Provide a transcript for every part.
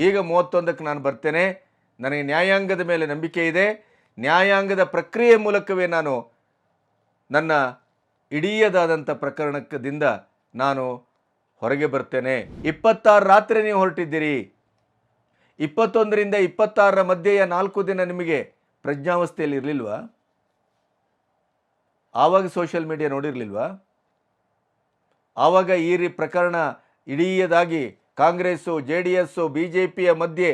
ಈಗ 31ಕ್ಕೆ ನಾನು ಬರ್ತೇನೆ. ನನಗೆ ನ್ಯಾಯಾಂಗದ ಮೇಲೆ ನಂಬಿಕೆ ಇದೆ. ನ್ಯಾಯಾಂಗದ ಪ್ರಕ್ರಿಯೆ ಮೂಲಕವೇ ನಾನು ನನ್ನ ಇಡೀದಾದಂಥ ಪ್ರಕರಣದಿಂದ ನಾನು ಹೊರಗೆ ಬರ್ತೇನೆ. 26 ರಾತ್ರಿ ನೀವು ಹೊರಟಿದ್ದೀರಿ. 21ರಿಂದ 26ರ ಮಧ್ಯೆಯ 4 ದಿನ ನಿಮಗೆ ಪ್ರಜ್ಞಾವಸ್ಥೆಯಲ್ಲಿ ಇರಲಿಲ್ವಾ? ಆವಾಗ ಸೋಷಿಯಲ್ ಮೀಡಿಯಾ ನೋಡಿರಲಿಲ್ವಾ? ಆವಾಗ ಈ ಪ್ರಕರಣ ಇಡೀದಾಗಿ ಕಾಂಗ್ರೆಸ್ಸು, JDS, BJPಯ ಮಧ್ಯೆ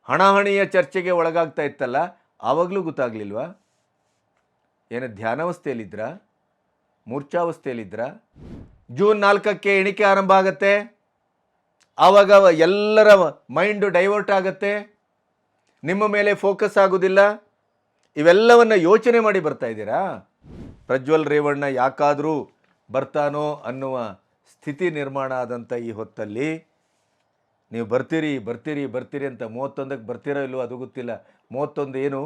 ಹಣಾಹಣಿಯ ಚರ್ಚೆಗೆ ಒಳಗಾಗ್ತಾ ಇತ್ತಲ್ಲ, ಆವಾಗಲೂ ಗೊತ್ತಾಗಲಿಲ್ವಾ? ಏನು ಧ್ಯಾನಾವಸ್ಥೆಯಲ್ಲಿದ್ರಾ? ಮೂರ್ಛಾವಸ್ಥೆಯಲ್ಲಿದ್ರಾ? ಜೂನ್ 4ಕ್ಕೆ ಎಣಿಕೆ ಆರಂಭ ಆಗತ್ತೆ. ಆವಾಗ ಎಲ್ಲರ ಮೈಂಡು ಡೈವರ್ಟ್ ಆಗುತ್ತೆ, ನಿಮ್ಮ ಮೇಲೆ ಫೋಕಸ್ ಆಗೋದಿಲ್ಲ. ಇವೆಲ್ಲವನ್ನು ಯೋಚನೆ ಮಾಡಿ ಬರ್ತಾ ಇದ್ದೀರಾ? ಪ್ರಜ್ವಲ್ ರೇವಣ್ಣ ಯಾಕಾದರೂ ಬರ್ತಾನೋ ಅನ್ನುವ ಸ್ಥಿತಿ ನಿರ್ಮಾಣ ಆದಂಥ ಈ ಹೊತ್ತಲ್ಲಿ ನೀವು ಬರ್ತೀರಿ ಅಂತ 31ಕ್ಕೆ ಬರ್ತೀರೋ ಇಲ್ವೋ ಅದು ಗೊತ್ತಿಲ್ಲ. 31 ಏನು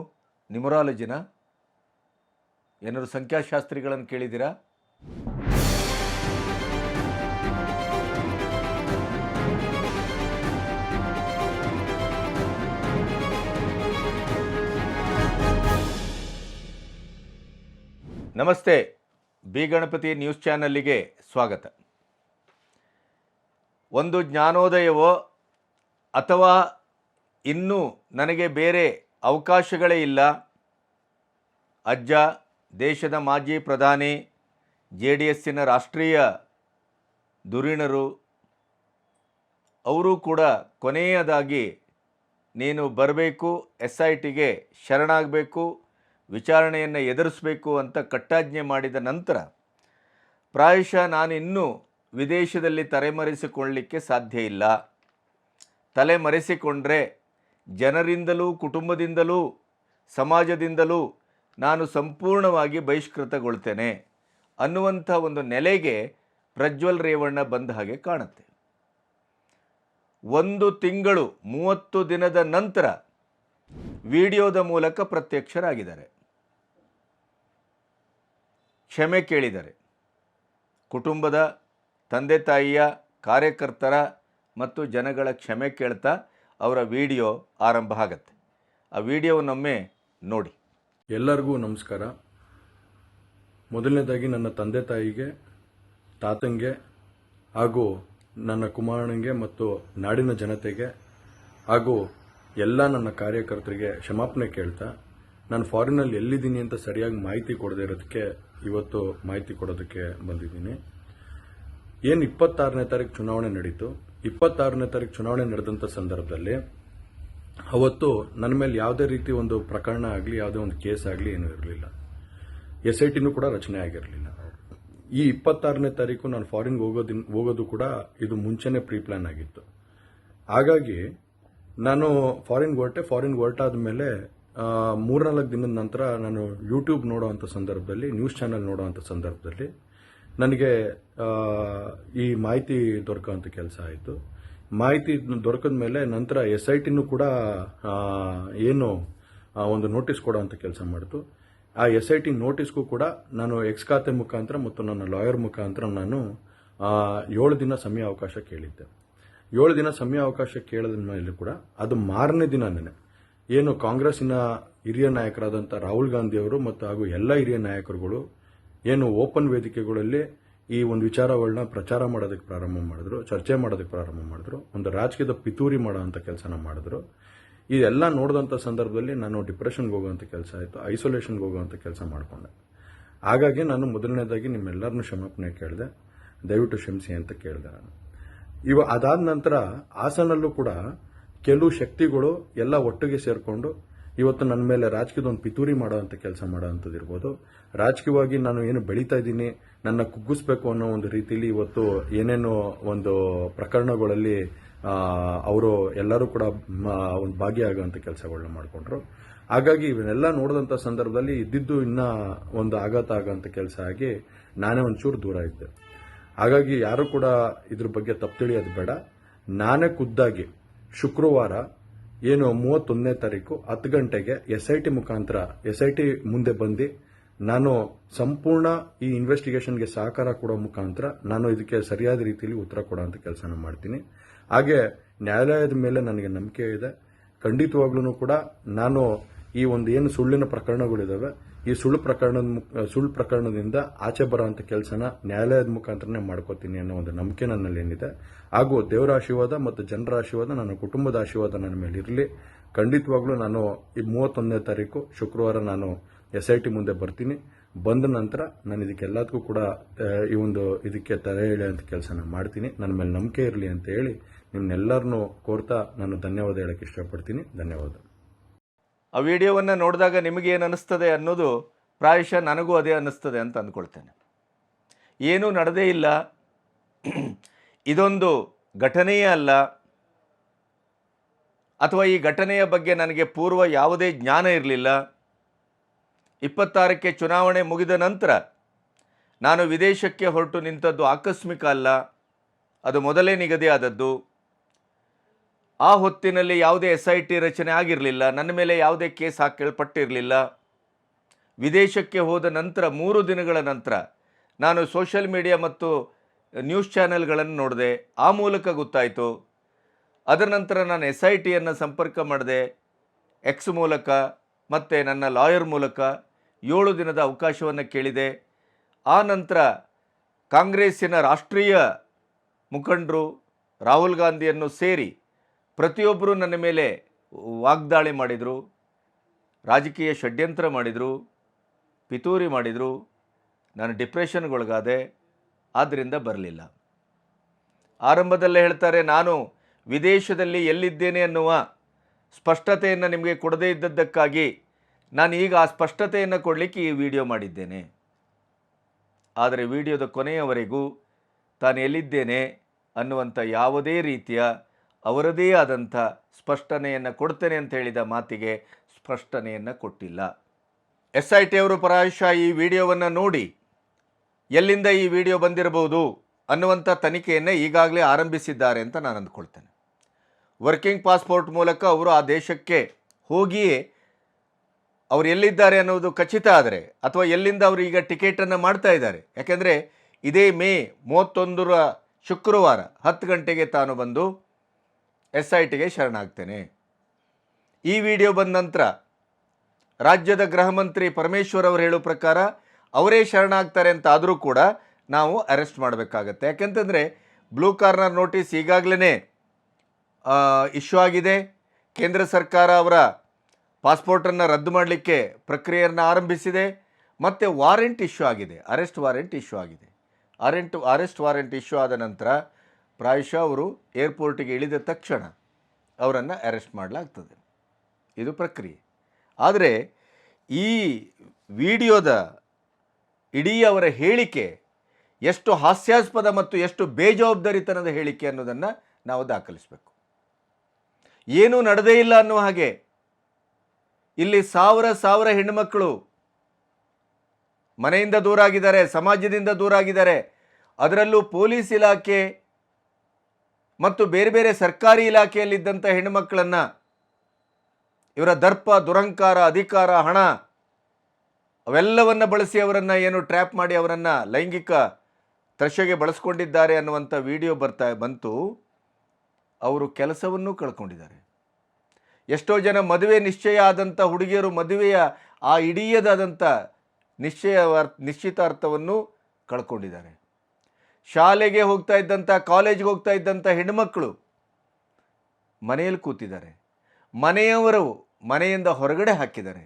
ನ್ಯೂಮರಾಲಜಿನ? ಏನಾದ್ರು ಸಂಖ್ಯಾಶಾಸ್ತ್ರಿಗಳನ್ನು ಕೇಳಿದ್ದೀರಾ? ನಮಸ್ತೆ, ಬಿ ಗಣಪತಿ ನ್ಯೂಸ್ ಚಾನಲ್ಲಿಗೆ ಸ್ವಾಗತ. ಒಂದು ಜ್ಞಾನೋದಯವೋ ಅಥವಾ ಇನ್ನೂ ನನಗೆ ಬೇರೆ ಅವಕಾಶಗಳೇ ಇಲ್ಲ, ಅಜ್ಜ ದೇಶದ ಮಾಜಿ ಪ್ರಧಾನಿ, JDSನ ರಾಷ್ಟ್ರೀಯ ಧುರೀಣರು, ಅವರು ಕೂಡ ಕೊನೆಯದಾಗಿ ನೀನು ಬರಬೇಕು, SITಗೆ ಶರಣಾಗಬೇಕು, ವಿಚಾರಣೆಯನ್ನು ಎದುರಿಸಬೇಕು ಅಂತ ಕಟ್ಟಾಜ್ಞೆ ಮಾಡಿದ ನಂತರ ಪ್ರಾಯಶಃ ನಾನು ಇನ್ನೂ ವಿದೇಶದಲ್ಲಿ ತಲೆಮರೆಸಿಕೊಳ್ಳಲಿಕ್ಕೆ ಸಾಧ್ಯ ಇಲ್ಲ. ತಲೆಮರೆಸಿಕೊಂಡ್ರೆ ಜನರಿಂದಲೂ, ಕುಟುಂಬದಿಂದಲೂ, ಸಮಾಜದಿಂದಲೂ ನಾನು ಸಂಪೂರ್ಣವಾಗಿ ಬಹಿಷ್ಕೃತಗೊಳ್ತೇನೆ ಅನ್ನುವಂಥ ಒಂದು ನೆಲೆಗೆ ಪ್ರಜ್ವಲ್ ರೇವಣ್ಣ ಬಂದ ಹಾಗೆ ಕಾಣುತ್ತೆ. 1 ತಿಂಗಳು 30 ದಿನದ ನಂತರ ವಿಡಿಯೋದ ಮೂಲಕ ಪ್ರತ್ಯಕ್ಷರಾಗಿದ್ದಾರೆ, ಕ್ಷಮೆ ಕೇಳಿದ್ದಾರೆ. ಕುಟುಂಬದ, ತಂದೆ ತಾಯಿಯ, ಕಾರ್ಯಕರ್ತರ ಮತ್ತು ಜನಗಳ ಕ್ಷಮೆ ಕೇಳ್ತಾ ಅವರ ವಿಡಿಯೋ ಆರಂಭ ಆಗತ್ತೆ. ಆ ವಿಡಿಯೋವನ್ನೊಮ್ಮೆ ನೋಡಿ. ಎಲ್ಲರಿಗೂ ನಮಸ್ಕಾರ. ಮೊದಲನೇದಾಗಿ ನನ್ನ ತಂದೆ ತಾಯಿಗೆ, ತಾತಂಗೆ ಹಾಗೂ ನನ್ನ ಕುಮಾರನಿಗೆ ಮತ್ತು ನಾಡಿನ ಜನತೆಗೆ ಹಾಗೂ ಎಲ್ಲ ನನ್ನ ಕಾರ್ಯಕರ್ತರಿಗೆ ಕ್ಷಮಾಪಣೆ ಕೇಳ್ತಾ, ನಾನು ಫಾರಿನಲ್ಲಿ ಎಲ್ಲಿದ್ದೀನಿ ಅಂತ ಸರಿಯಾಗಿ ಮಾಹಿತಿ ಕೊಡದೇ ಇರೋದಕ್ಕೆ ಇವತ್ತು ಮಾಹಿತಿ ಕೊಡೋದಕ್ಕೆ ಬಂದಿದ್ದೀನಿ. ಏನು 26ನೇ ತಾರೀಕು ಚುನಾವಣೆ ನಡೀತು. 26ನೇ ತಾರೀಕು ಚುನಾವಣೆ ನಡೆದಂಥ ಸಂದರ್ಭದಲ್ಲಿ ಅವತ್ತು ನನ್ನ ಮೇಲೆ ಯಾವುದೇ ರೀತಿ ಒಂದು ಪ್ರಕರಣ ಆಗಲಿ, ಯಾವುದೇ ಒಂದು ಕೇಸ್ ಆಗಲಿ ಏನೂ ಇರಲಿಲ್ಲ. SITನೂ ಕೂಡ ರಚನೆ ಆಗಿರಲಿಲ್ಲ. ಈ 26ನೇ ತಾರೀಕು ನಾನು ಫಾರಿನ್ಗೆ ಹೋಗೋದು ಕೂಡ ಇದು ಮುಂಚೆನೇ ಪ್ರೀ ಪ್ಲಾನ್ ಆಗಿತ್ತು. ಹಾಗಾಗಿ ನಾನು ಫಾರಿನ್ಗೆ ಹೊರಟಾದ ಮೇಲೆ 3-4 ದಿನದ ನಂತರ ನಾನು ಯೂಟ್ಯೂಬ್ ನೋಡೋವಂಥ ಸಂದರ್ಭದಲ್ಲಿ, ನ್ಯೂಸ್ ಚಾನೆಲ್ ನೋಡೋವಂಥ ಸಂದರ್ಭದಲ್ಲಿ ನನಗೆ ಈ ಮಾಹಿತಿ ದೊರಕುವಂಥ ಕೆಲಸ ಆಯಿತು. ಮಾಹಿತಿ ದೊರಕಿದ ಮೇಲೆ ನಂತರ SITನೂ ಕೂಡ ಏನು ಒಂದು ನೋಟಿಸ್ ಕೊಡೋವಂಥ ಕೆಲಸ ಮಾಡಿತು. ಆ SIT ನೋಟಿಸ್ಗೂ ಕೂಡ ನಾನು ಎಕ್ಸ್ ಖಾತೆ ಮುಖಾಂತರ ಮತ್ತು ನನ್ನ ಲಾಯರ್ ಮುಖಾಂತರ ನಾನು 7 ದಿನ ಸಮಯ ಅವಕಾಶ ಕೇಳಿದ್ದೆ. 7 ದಿನ ಸಮಯ ಅವಕಾಶ ಕೇಳಿದ ಮೇಲೆ ಕೂಡ ಅದು ಮಾರನೇ ದಿನನೇ ಏನು ಕಾಂಗ್ರೆಸ್ಸಿನ ಹಿರಿಯ ನಾಯಕರಾದಂಥ ರಾಹುಲ್ ಗಾಂಧಿ ಅವರು ಮತ್ತು ಹಾಗೂ ಎಲ್ಲ ಹಿರಿಯ ನಾಯಕರುಗಳು ಏನು ಓಪನ್ ವೇದಿಕೆಗಳಲ್ಲಿ ಈ ಒಂದು ವಿಚಾರಗಳನ್ನ ಪ್ರಚಾರ ಮಾಡೋದಕ್ಕೆ ಪ್ರಾರಂಭ ಮಾಡಿದ್ರು, ಚರ್ಚೆ ಮಾಡೋದಕ್ಕೆ ಪ್ರಾರಂಭ ಮಾಡಿದ್ರು, ಒಂದು ರಾಜಕೀಯದ ಪಿತೂರಿ ಮಾಡೋವಂಥ ಕೆಲಸನ ಮಾಡಿದ್ರು. ಇದೆಲ್ಲ ನೋಡಿದಂಥ ಸಂದರ್ಭದಲ್ಲಿ ನಾನು ಡಿಪ್ರೆಷನ್ಗೆ ಹೋಗುವಂಥ ಕೆಲಸ ಆಯಿತು, ಐಸೋಲೇಷನ್ಗೆ ಹೋಗುವಂಥ ಕೆಲಸ ಮಾಡಿಕೊಂಡೆ. ಹಾಗಾಗಿ ನಾನು ಮೊದಲನೇದಾಗಿ ನಿಮ್ಮೆಲ್ಲರನ್ನೂ ಕ್ಷಮಾಪಣೆ ಕೇಳಿದೆ, ದಯವಿಟ್ಟು ಕ್ಷಮಿಸಿ ಅಂತ ಕೇಳಿದೆ ನಾನು. ಅದಾದ ನಂತರ ಹಾಸನಲ್ಲೂ ಕೂಡ ಕೆಲವು ಶಕ್ತಿಗಳು ಎಲ್ಲ ಒಟ್ಟಿಗೆ ಸೇರಿಕೊಂಡು ಇವತ್ತು ನನ್ನ ಮೇಲೆ ರಾಜಕೀಯದ ಒಂದು ಪಿತೂರಿ ಮಾಡುವಂಥ ಕೆಲಸ ಮಾಡೋವಂಥದ್ದು ಇರ್ಬೋದು. ರಾಜಕೀಯವಾಗಿ ನಾನು ಏನು ಬೆಳೀತಾ ಇದ್ದೀನಿ, ನನ್ನ ಕುಗ್ಗಿಸ್ಬೇಕು ಅನ್ನೋ ಒಂದು ರೀತಿಯಲ್ಲಿ ಇವತ್ತು ಏನೇನೋ ಒಂದು ಪ್ರಕರಣಗಳಲ್ಲಿ ಅವರು ಎಲ್ಲರೂ ಕೂಡ ಒಂದು ಭಾಗಿಯಾಗುವಂಥ ಕೆಲಸಗಳನ್ನ ಮಾಡಿಕೊಂಡ್ರು. ಹಾಗಾಗಿ ಇವನ್ನೆಲ್ಲ ನೋಡಿದಂಥ ಸಂದರ್ಭದಲ್ಲಿ ಇದ್ದಿದ್ದು ಇನ್ನೂ ಒಂದು ಆಘಾತ ಆಗೋಂಥ ಕೆಲಸ ಆಗಿ ನಾನೇ ಒಂಚೂರು ದೂರ ಇದ್ದೆ. ಹಾಗಾಗಿ ಯಾರು ಕೂಡ ಇದ್ರ ಬಗ್ಗೆ ತಪ್ಪು ತಿಳಿಯೋದು ಬೇಡ. ನಾನೇ ಖುದ್ದಾಗಿ ಶುಕ್ರವಾರ ಏನು 31ನೇ ತಾರೀಕು 10 ಗಂಟೆಗೆ SIT ಮುಖಾಂತರ SIT ಮುಂದೆ ಬಂದು ನಾನು ಸಂಪೂರ್ಣ ಈ ಇನ್ವೆಸ್ಟಿಗೇಷನ್ಗೆ ಸಹಕಾರ ಕೊಡೋ ಮುಖಾಂತರ ನಾನು ಇದಕ್ಕೆ ಸರಿಯಾದ ರೀತಿಯಲ್ಲಿ ಉತ್ತರ ಕೊಡೋಂಥ ಕೆಲಸನ ಮಾಡ್ತೀನಿ. ಹಾಗೆ ನ್ಯಾಯಾಲಯದ ಮೇಲೆ ನನಗೆ ನಂಬಿಕೆ ಇದೆ. ಖಂಡಿತವಾಗ್ಲೂ ಕೂಡ ನಾನು ಈ ಒಂದು ಏನು ಸುಳ್ಳಿನ ಪ್ರಕರಣಗಳಿದಾವೆ, ಈ ಸುಳ್ಳು ಪ್ರಕರಣದಿಂದ ಆಚೆ ಬರೋಂಥ ಕೆಲಸನ ನ್ಯಾಯಾಲಯದ ಮುಖಾಂತರನೇ ಮಾಡ್ಕೋತೀನಿ ಅನ್ನೋ ಒಂದು ನಂಬಿಕೆ ನನ್ನಲ್ಲಿ ಏನಿದೆ. ಹಾಗೂ ದೇವರ ಆಶೀರ್ವಾದ ಮತ್ತು ಜನರ ಆಶೀರ್ವಾದ, ನನ್ನ ಕುಟುಂಬದ ಆಶೀರ್ವಾದ ನನ್ನ ಮೇಲೆ ಇರಲಿ. ಖಂಡಿತವಾಗ್ಲೂ ನಾನು ಈ 31ನೇ ತಾರೀಕು ಶುಕ್ರವಾರ ನಾನು SIT ಮುಂದೆ ಬರ್ತೀನಿ. ಬಂದ ನಂತರ ನಾನು ಇದಕ್ಕೆಲ್ಲದಕ್ಕೂ ಕೂಡ ಇದಕ್ಕೆ ತಲೆ ಎಳೆಯುವಂಥ ಕೆಲಸನ ಮಾಡ್ತೀನಿ. ನನ್ನ ಮೇಲೆ ನಂಬಿಕೆ ಇರಲಿ ಅಂತ ಹೇಳಿ ನಿಮ್ನೆಲ್ಲರನ್ನೂ ಕೋರ್ತಾ ನಾನು ಧನ್ಯವಾದ ಹೇಳಕ್ಕೆ ಇಷ್ಟಪಡ್ತೀನಿ. ಧನ್ಯವಾದ. ಆ ವಿಡಿಯೋವನ್ನು ನೋಡಿದಾಗ ನಿಮಗೇನು ಅನ್ನಿಸ್ತದೆ ಅನ್ನೋದು ಪ್ರಾಯಶಃ ನನಗೂ ಅದೇ ಅನ್ನಿಸ್ತದೆ ಅಂತ ಅಂದ್ಕೊಳ್ತೇನೆ. ಏನೂ ನಡೆದೇ ಇಲ್ಲ, ಇದೊಂದು ಘಟನೆಯೇ ಅಲ್ಲ, ಅಥವಾ ಈ ಘಟನೆಯ ಬಗ್ಗೆ ನನಗೆ ಪೂರ್ವ ಯಾವುದೇ ಜ್ಞಾನ ಇರಲಿಲ್ಲ. 26ಕ್ಕೆ ಚುನಾವಣೆ ಮುಗಿದ ನಂತರ ನಾನು ವಿದೇಶಕ್ಕೆ ಹೊರಟು ನಿಂತದ್ದು ಆಕಸ್ಮಿಕ ಅಲ್ಲ, ಅದು ಮೊದಲೇ ನಿಗದಿಯಾದದ್ದು. ಆ ಹೊತ್ತಿನಲ್ಲಿ ಯಾವುದೇ SIT ರಚನೆ ಆಗಿರಲಿಲ್ಲ, ನನ್ನ ಮೇಲೆ ಯಾವುದೇ ಕೇಸ್ ಹಾಕಲ್ಪಟ್ಟಿರಲಿಲ್ಲ. ವಿದೇಶಕ್ಕೆ ಹೋದ ನಂತರ 3 ದಿನಗಳ ನಂತರ ನಾನು ಸೋಷಿಯಲ್ ಮೀಡಿಯಾ ಮತ್ತು ನ್ಯೂಸ್ ಚಾನೆಲ್ಗಳನ್ನು ನೋಡಿದೆ, ಆ ಮೂಲಕ ಗೊತ್ತಾಯಿತು. ಅದರ ನಂತರ ನಾನು SITಯನ್ನು ಸಂಪರ್ಕ ಮಾಡಿದೆ, X ಮೂಲಕ ಮತ್ತು ನನ್ನ ಲಾಯರ್ ಮೂಲಕ 7 ದಿನದ ಅವಕಾಶವನ್ನು ಕೇಳಿದೆ. ಆ ನಂತರ ಕಾಂಗ್ರೆಸ್ಸಿನ ರಾಷ್ಟ್ರೀಯ ಮುಖಂಡರು ರಾಹುಲ್ ಗಾಂಧಿಯನ್ನು ಸೇರಿ ಪ್ರತಿಯೊಬ್ಬರು ನನ್ನ ಮೇಲೆ ವಾಗ್ದಾಳಿ ಮಾಡಿದರು, ರಾಜಕೀಯ ಷಡ್ಯಂತ್ರ ಮಾಡಿದರು, ಪಿತೂರಿ ಮಾಡಿದರು. ನಾನು ಡಿಪ್ರೆಷನ್ಗೊಳಗಾದೆ, ಆದ್ದರಿಂದ ಬರಲಿಲ್ಲ. ಆರಂಭದಲ್ಲೇ ಹೇಳ್ತಾರೆ, ನಾನು ವಿದೇಶದಲ್ಲಿ ಎಲ್ಲಿದ್ದೇನೆ ಅನ್ನುವ ಸ್ಪಷ್ಟತೆಯನ್ನು ನಿಮಗೆ ಕೊಡದೇ ಇದ್ದದ್ದಕ್ಕಾಗಿ ನಾನು ಈಗ ಆ ಸ್ಪಷ್ಟತೆಯನ್ನು ಕೊಡಲಿಕ್ಕೆ ಈ ವಿಡಿಯೋ ಮಾಡಿದ್ದೇನೆ. ಆದರೆ ವಿಡಿಯೋದ ಕೊನೆಯವರೆಗೂ ತಾನು ಎಲ್ಲಿದ್ದೇನೆ ಅನ್ನುವಂಥ ಯಾವುದೇ ರೀತಿಯ ಅವರದೇ ಆದಂಥ ಸ್ಪಷ್ಟನೆಯನ್ನು ಕೊಡ್ತೇನೆ ಅಂತ ಹೇಳಿದ ಮಾತಿಗೆ ಸ್ಪಷ್ಟನೆಯನ್ನು ಕೊಟ್ಟಿಲ್ಲ. SIT ಅವರು ಪ್ರಾಯಶಃ ಈ ವಿಡಿಯೋವನ್ನು ನೋಡಿ ಎಲ್ಲಿಂದ ಈ ವಿಡಿಯೋ ಬಂದಿರಬಹುದು ಅನ್ನುವಂಥ ತನಿಖೆಯನ್ನು ಈಗಾಗಲೇ ಆರಂಭಿಸಿದ್ದಾರೆ ಅಂತ ನಾನು ಅಂದ್ಕೊಳ್ತೇನೆ. ವರ್ಕಿಂಗ್ ಪಾಸ್ಪೋರ್ಟ್ ಮೂಲಕ ಅವರು ಆ ದೇಶಕ್ಕೆ ಹೋಗಿಯೇ ಅವರು ಎಲ್ಲಿದ್ದಾರೆ ಅನ್ನೋದು ಖಚಿತ ಆದರೆ, ಅಥವಾ ಎಲ್ಲಿಂದ ಅವರು ಈಗ ಟಿಕೆಟನ್ನು ಮಾಡ್ತಾ ಇದ್ದಾರೆ. ಯಾಕೆಂದರೆ ಇದೇ ಮೇ 31ರ ಶುಕ್ರವಾರ 10 ಗಂಟೆಗೆ ತಾನು ಬಂದು SITಗೆ ಶರಣಾಗ್ತೇನೆ. ಈ ವಿಡಿಯೋ ಬಂದ ನಂತರ ರಾಜ್ಯದ ಗೃಹ ಮಂತ್ರಿ ಪರಮೇಶ್ವರ್ ಅವರು ಹೇಳೋ ಪ್ರಕಾರ ಅವರೇ ಶರಣಾಗ್ತಾರೆ ಅಂತ ಆದರೂ ಕೂಡ ನಾವು ಅರೆಸ್ಟ್ ಮಾಡಬೇಕಾಗತ್ತೆ. ಯಾಕೆಂತಂದರೆ ಬ್ಲೂ ಕಾರ್ನರ್ ನೋಟಿಸ್ ಈಗಾಗಲೇ ಇಶ್ಯೂ ಆಗಿದೆ. ಕೇಂದ್ರ ಸರ್ಕಾರ ಅವರ ಪಾಸ್ಪೋರ್ಟನ್ನು ರದ್ದು ಮಾಡಲಿಕ್ಕೆ ಪ್ರಕ್ರಿಯೆಯನ್ನು ಆರಂಭಿಸಿದೆ. ಮತ್ತು ವಾರೆಂಟ್ ಇಶ್ಯೂ ಆಗಿದೆ, ಅರೆಸ್ಟ್ ವಾರೆಂಟ್ ಇಶ್ಯೂ ಆಗಿದೆ. ಅರೆಸ್ಟ್ ವಾರೆಂಟ್ ಇಶ್ಯೂ ಆದ ನಂತರ ಪ್ರಾಯಶಃ ಅವರು ಏರ್ಪೋರ್ಟಿಗೆ ಇಳಿದ ತಕ್ಷಣ ಅವರನ್ನು ಅರೆಸ್ಟ್ ಮಾಡಲಾಗ್ತದೆ. ಇದು ಪ್ರಕ್ರಿಯೆ. ಆದರೆ ಈ ವಿಡಿಯೋದ ಇಡೀ ಅವರ ಹೇಳಿಕೆ ಎಷ್ಟು ಹಾಸ್ಯಾಸ್ಪದ ಮತ್ತು ಎಷ್ಟು ಬೇಜವಾಬ್ದಾರಿತನದ ಹೇಳಿಕೆ ಅನ್ನೋದನ್ನು ನಾವು ದಾಖಲಿಸಬೇಕು. ಏನೂ ನಡೆದೇ ಇಲ್ಲ ಅನ್ನೋ ಹಾಗೆ ಇಲ್ಲಿ ಸಾವಿರ ಹೆಣ್ಣುಮಕ್ಕಳು ಮನೆಯಿಂದ ದೂರ ಆಗಿದ್ದಾರೆ, ಸಮಾಜದಿಂದ ದೂರ ಆಗಿದ್ದಾರೆ. ಅದರಲ್ಲೂ ಪೊಲೀಸ್ ಇಲಾಖೆ ಮತ್ತು ಬೇರೆ ಬೇರೆ ಸರ್ಕಾರಿ ಇಲಾಖೆಯಲ್ಲಿದ್ದಂಥ ಹೆಣ್ಣುಮಕ್ಕಳನ್ನು ಇವರ ದರ್ಪ, ದುರಂಕಾರ, ಅಧಿಕಾರ, ಹಣ ಅವೆಲ್ಲವನ್ನು ಬಳಸಿ ಅವರನ್ನು ಏನು ಟ್ರ್ಯಾಪ್ ಮಾಡಿ ಅವರನ್ನು ಲೈಂಗಿಕ ತ್ರಷೆಗೆ ಬಳಸ್ಕೊಂಡಿದ್ದಾರೆ ಅನ್ನುವಂಥ ವಿಡಿಯೋ ಬಂತು. ಅವರು ಕೆಲಸವನ್ನೂ ಕಳ್ಕೊಂಡಿದ್ದಾರೆ. ಎಷ್ಟೋ ಜನ ಮದುವೆ ನಿಶ್ಚಯ ಆದಂಥ ಹುಡುಗಿಯರು ಮದುವೆಯ ಆ ಇಡೀದಾದಂಥ ನಿಶ್ಚಿತಾರ್ಥವನ್ನು ಕಳ್ಕೊಂಡಿದ್ದಾರೆ. ಶಾಲೆಗೆ ಹೋಗ್ತಾ ಇದ್ದಂಥ, ಕಾಲೇಜ್ಗೆ ಹೋಗ್ತಾ ಇದ್ದಂಥ ಹೆಣ್ಣುಮಕ್ಕಳು ಮನೆಯಲ್ಲಿ ಕೂತಿದ್ದಾರೆ. ಮನೆಯವರು ಮನೆಯಿಂದ ಹೊರಗಡೆ ಹಾಕಿದ್ದಾರೆ.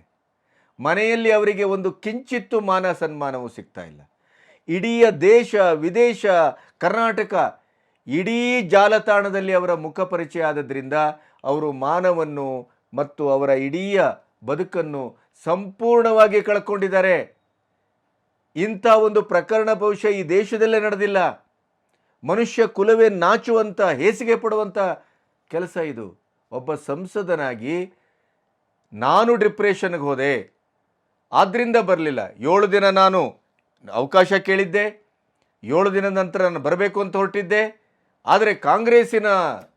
ಮನೆಯಲ್ಲಿ ಅವರಿಗೆ ಒಂದು ಕಿಂಚಿತ್ತು ಮಾನ ಸನ್ಮಾನವೂ ಸಿಗ್ತಾ ಇಲ್ಲ. ಇಡೀ ದೇಶ ವಿದೇಶ ಕರ್ನಾಟಕ ಇಡೀ ಜಾಲತಾಣದಲ್ಲಿ ಅವರ ಮುಖ ಪರಿಚಯ ಆದದ್ರಿಂದ ಅವರು ಮಾನವನ್ನು ಮತ್ತು ಅವರ ಇಡೀ ಬದುಕನ್ನು ಸಂಪೂರ್ಣವಾಗಿ ಕಳ್ಕೊಂಡಿದ್ದಾರೆ. ಇಂಥ ಒಂದು ಪ್ರಕರಣ ಬಹುಶಃ ಈ ದೇಶದಲ್ಲೇ ನಡೆದಿಲ್ಲ. ಮನುಷ್ಯ ಕುಲವೇ ನಾಚುವಂಥ, ಹೇಸಿಗೆ ಪಡುವಂಥ ಕೆಲಸ ಇದು. ಒಬ್ಬ ಸಂಸದನಾಗಿ ನಾನು ಡಿಪ್ರೆಷನ್ಗೆ ಹೋದೆ, ಆದ್ದರಿಂದ ಬರಲಿಲ್ಲ. 7 ದಿನ ನಾನು ಅವಕಾಶ ಕೇಳಿದ್ದೆ, 7 ದಿನದ ನಂತರ ನಾನು ಬರಬೇಕು ಅಂತ ಹೊರಟಿದ್ದೆ. ಆದರೆ ಕಾಂಗ್ರೆಸ್ಸಿನ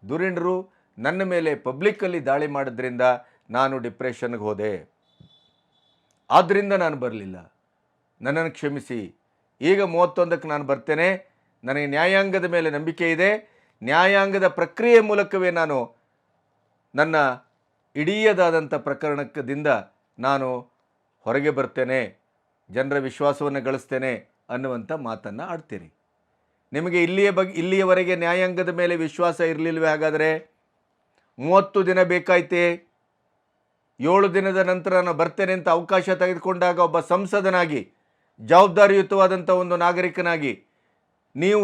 ಧುರೀಣರು ನನ್ನ ಮೇಲೆ ಪಬ್ಲಿಕ್ಕಲ್ಲಿ ದಾಳಿ ಮಾಡೋದ್ರಿಂದ ನಾನು ಡಿಪ್ರೆಷನ್ಗೆ ಹೋದೆ, ಆದ್ದರಿಂದ ನಾನು ಬರಲಿಲ್ಲ. ನನ್ನನ್ನು ಕ್ಷಮಿಸಿ. ಈಗ 31ಕ್ಕೆ ನಾನು ಬರ್ತೇನೆ. ನನಗೆ ನ್ಯಾಯಾಂಗದ ಮೇಲೆ ನಂಬಿಕೆ ಇದೆ. ನ್ಯಾಯಾಂಗದ ಪ್ರಕ್ರಿಯೆ ಮೂಲಕವೇ ನಾನು ನನ್ನ ಇಡೀದಾದಂಥ ಪ್ರಕರಣದಿಂದ ನಾನು ಹೊರಗೆ ಬರ್ತೇನೆ, ಜನರ ವಿಶ್ವಾಸವನ್ನು ಗಳಿಸ್ತೇನೆ ಅನ್ನುವಂಥ ಮಾತನ್ನು ಆಡ್ತೀರಿ. ನಿಮಗೆ ಇಲ್ಲಿಯವರೆಗೆ ನ್ಯಾಯಾಂಗದ ಮೇಲೆ ವಿಶ್ವಾಸ ಇರಲಿಲ್ವೇ? ಹಾಗಾದರೆ 30 ದಿನ ಬೇಕಾಯ್ತೆ? 7 ದಿನದ ನಂತರ ನಾನು ಬರ್ತೇನೆ ಅಂತ ಅವಕಾಶ ತೆಗೆದುಕೊಂಡಾಗ ಒಬ್ಬ ಸಂಸದನಾಗಿ, ಜವಾಬ್ದಾರಿಯುತವಾದಂಥ ಒಂದು ನಾಗರಿಕನಾಗಿ ನೀವು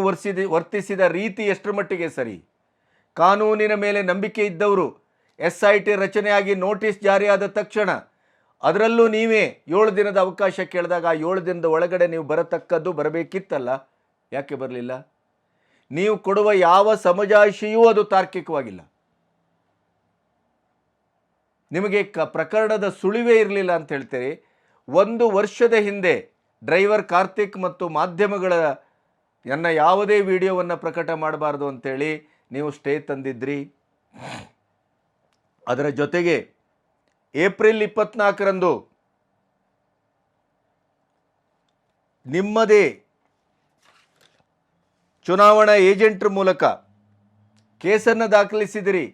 ವರ್ತಿಸಿದ ರೀತಿ ಎಷ್ಟರ ಮಟ್ಟಿಗೆ ಸರಿ? ಕಾನೂನಿನ ಮೇಲೆ ನಂಬಿಕೆ ಇದ್ದವರು SIT ರಚನೆಯಾಗಿ ನೋಟಿಸ್ ಜಾರಿಯಾದ ತಕ್ಷಣ ಅದರಲ್ಲೂ ನೀವೇ 7 ದಿನದ ಅವಕಾಶ ಕೇಳಿದಾಗ ಆ 7 ದಿನದ ಒಳಗಡೆ ನೀವು ಬರಬೇಕಿತ್ತಲ್ಲ, ಯಾಕೆ ಬರಲಿಲ್ಲ? ನೀವು ಕೊಡುವ ಯಾವ ಸಮಜಾಯಿಷಿಯೂ ಅದು ತಾರ್ಕಿಕವಾಗಿಲ್ಲ. ನಿಮಗೆ ಪ್ರಕರಣದ ಸುಳಿವೇ ಇರಲಿಲ್ಲ ಅಂತ ಹೇಳ್ತೀರಿ. 1 ವರ್ಷದ ಹಿಂದೆ ಡ್ರೈವರ್ ಕಾರ್ತಿಕ್ ಮತ್ತು ಮಾಧ್ಯಮಗಳ ನನ್ನ ಯಾವುದೇ ವಿಡಿಯೋವನ್ನು ಪ್ರಕಟ ಮಾಡಬಾರ್ದು ಅಂತೇಳಿ ನೀವು ಸ್ಟೇ ತಂದಿದ್ರಿ. ಅದರ ಜೊತೆಗೆ ಏಪ್ರಿಲ್ 24ರಂದು ನಿಮ್ಮದೇ ಚುನಾವಣಾ ಏಜೆಂಟ್ರ ಮೂಲಕ ಕೇಸನ್ನು ದಾಖಲಿಸಿದಿರಿ.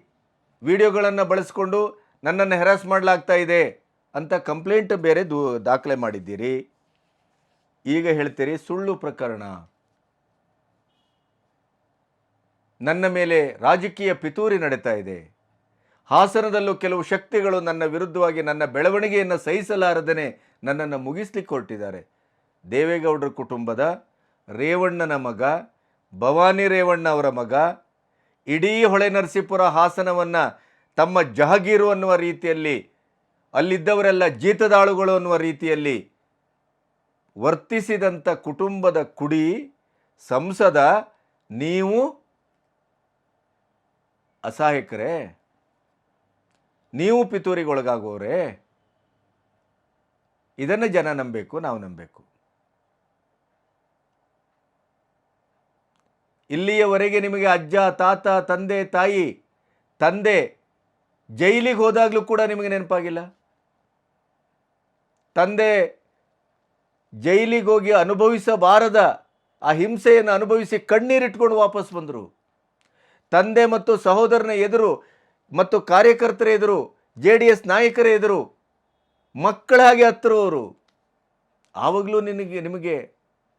ವಿಡಿಯೋಗಳನ್ನು ಬಳಸಿಕೊಂಡು ನನ್ನನ್ನು ಹೆರಾಸ್ ಮಾಡಲಾಗ್ತಾ ಇದೆ ಅಂತ ಕಂಪ್ಲೇಂಟ್ ಬೇರೆ ದಾಖಲೆ ಮಾಡಿದ್ದೀರಿ. ಈಗ ಹೇಳ್ತೀರಿ ಸುಳ್ಳು ಪ್ರಕರಣ, ನನ್ನ ಮೇಲೆ ರಾಜಕೀಯ ಪಿತೂರಿ ನಡೀತಾ ಇದೆ, ಹಾಸನದಲ್ಲೂ ಕೆಲವು ಶಕ್ತಿಗಳು ನನ್ನ ವಿರುದ್ಧವಾಗಿ ನನ್ನ ಬೆಳವಣಿಗೆಯನ್ನು ಸಹಿಸಲಾರದೇ ನನ್ನನ್ನು ಮುಗಿಸ್ಲಿಕ್ಕೆ ಹೊರಟಿದ್ದಾರೆ. ದೇವೇಗೌಡರ ಕುಟುಂಬದ ರೇವಣ್ಣನ ಮಗ, ಭವಾನಿ ರೇವಣ್ಣ ಅವರ ಮಗ, ಇಡೀ ಹೊಳೆನರಸೀಪುರ ಹಾಸನವನ್ನು ತಮ್ಮ ಜಹಗೀರು ಅನ್ನುವ ರೀತಿಯಲ್ಲಿ, ಅಲ್ಲಿದ್ದವರೆಲ್ಲ ಜೀತದಾಳುಗಳು ಅನ್ನುವ ರೀತಿಯಲ್ಲಿ ವರ್ತಿಸಿದಂಥ ಕುಟುಂಬದ ಕುಡಿ ಸಂಸದ ನೀವು ಅಸಹಾಯಕರೇ, ನೀವು ಪಿತೂರಿಗೊಳಗಾಗುವವರೇ. ಇದನ್ನು ಜನ ನಂಬಬೇಕು, ನಾವು ನಂಬಬೇಕು. ಇಲ್ಲಿಯವರೆಗೆ ನಿಮಗೆ ಅಜ್ಜ, ತಾತ, ತಂದೆ, ತಾಯಿ, ತಂದೆ ಜೈಲಿಗೆ ಹೋದಾಗಲೂ ಕೂಡ ನಿಮಗೆ ನೆನಪಾಗಿಲ್ಲ. ತಂದೆ ಜೈಲಿಗೆ ಹೋಗಿ ಅನುಭವಿಸಬಾರದ ಆ ಹಿಂಸೆಯನ್ನು ಅನುಭವಿಸಿ ಕಣ್ಣೀರಿಟ್ಕೊಂಡು ವಾಪಸ್ ಬಂದರು. ತಂದೆ ಮತ್ತು ಸಹೋದರನ ಎದುರು ಮತ್ತು ಕಾರ್ಯಕರ್ತರ ಎದುರು, JDS ನಾಯಕರ ಎದುರು ಮಕ್ಕಳಾಗಿ ಹತ್ತಿರುವವರು. ಆವಾಗಲೂ ನಿಮಗೆ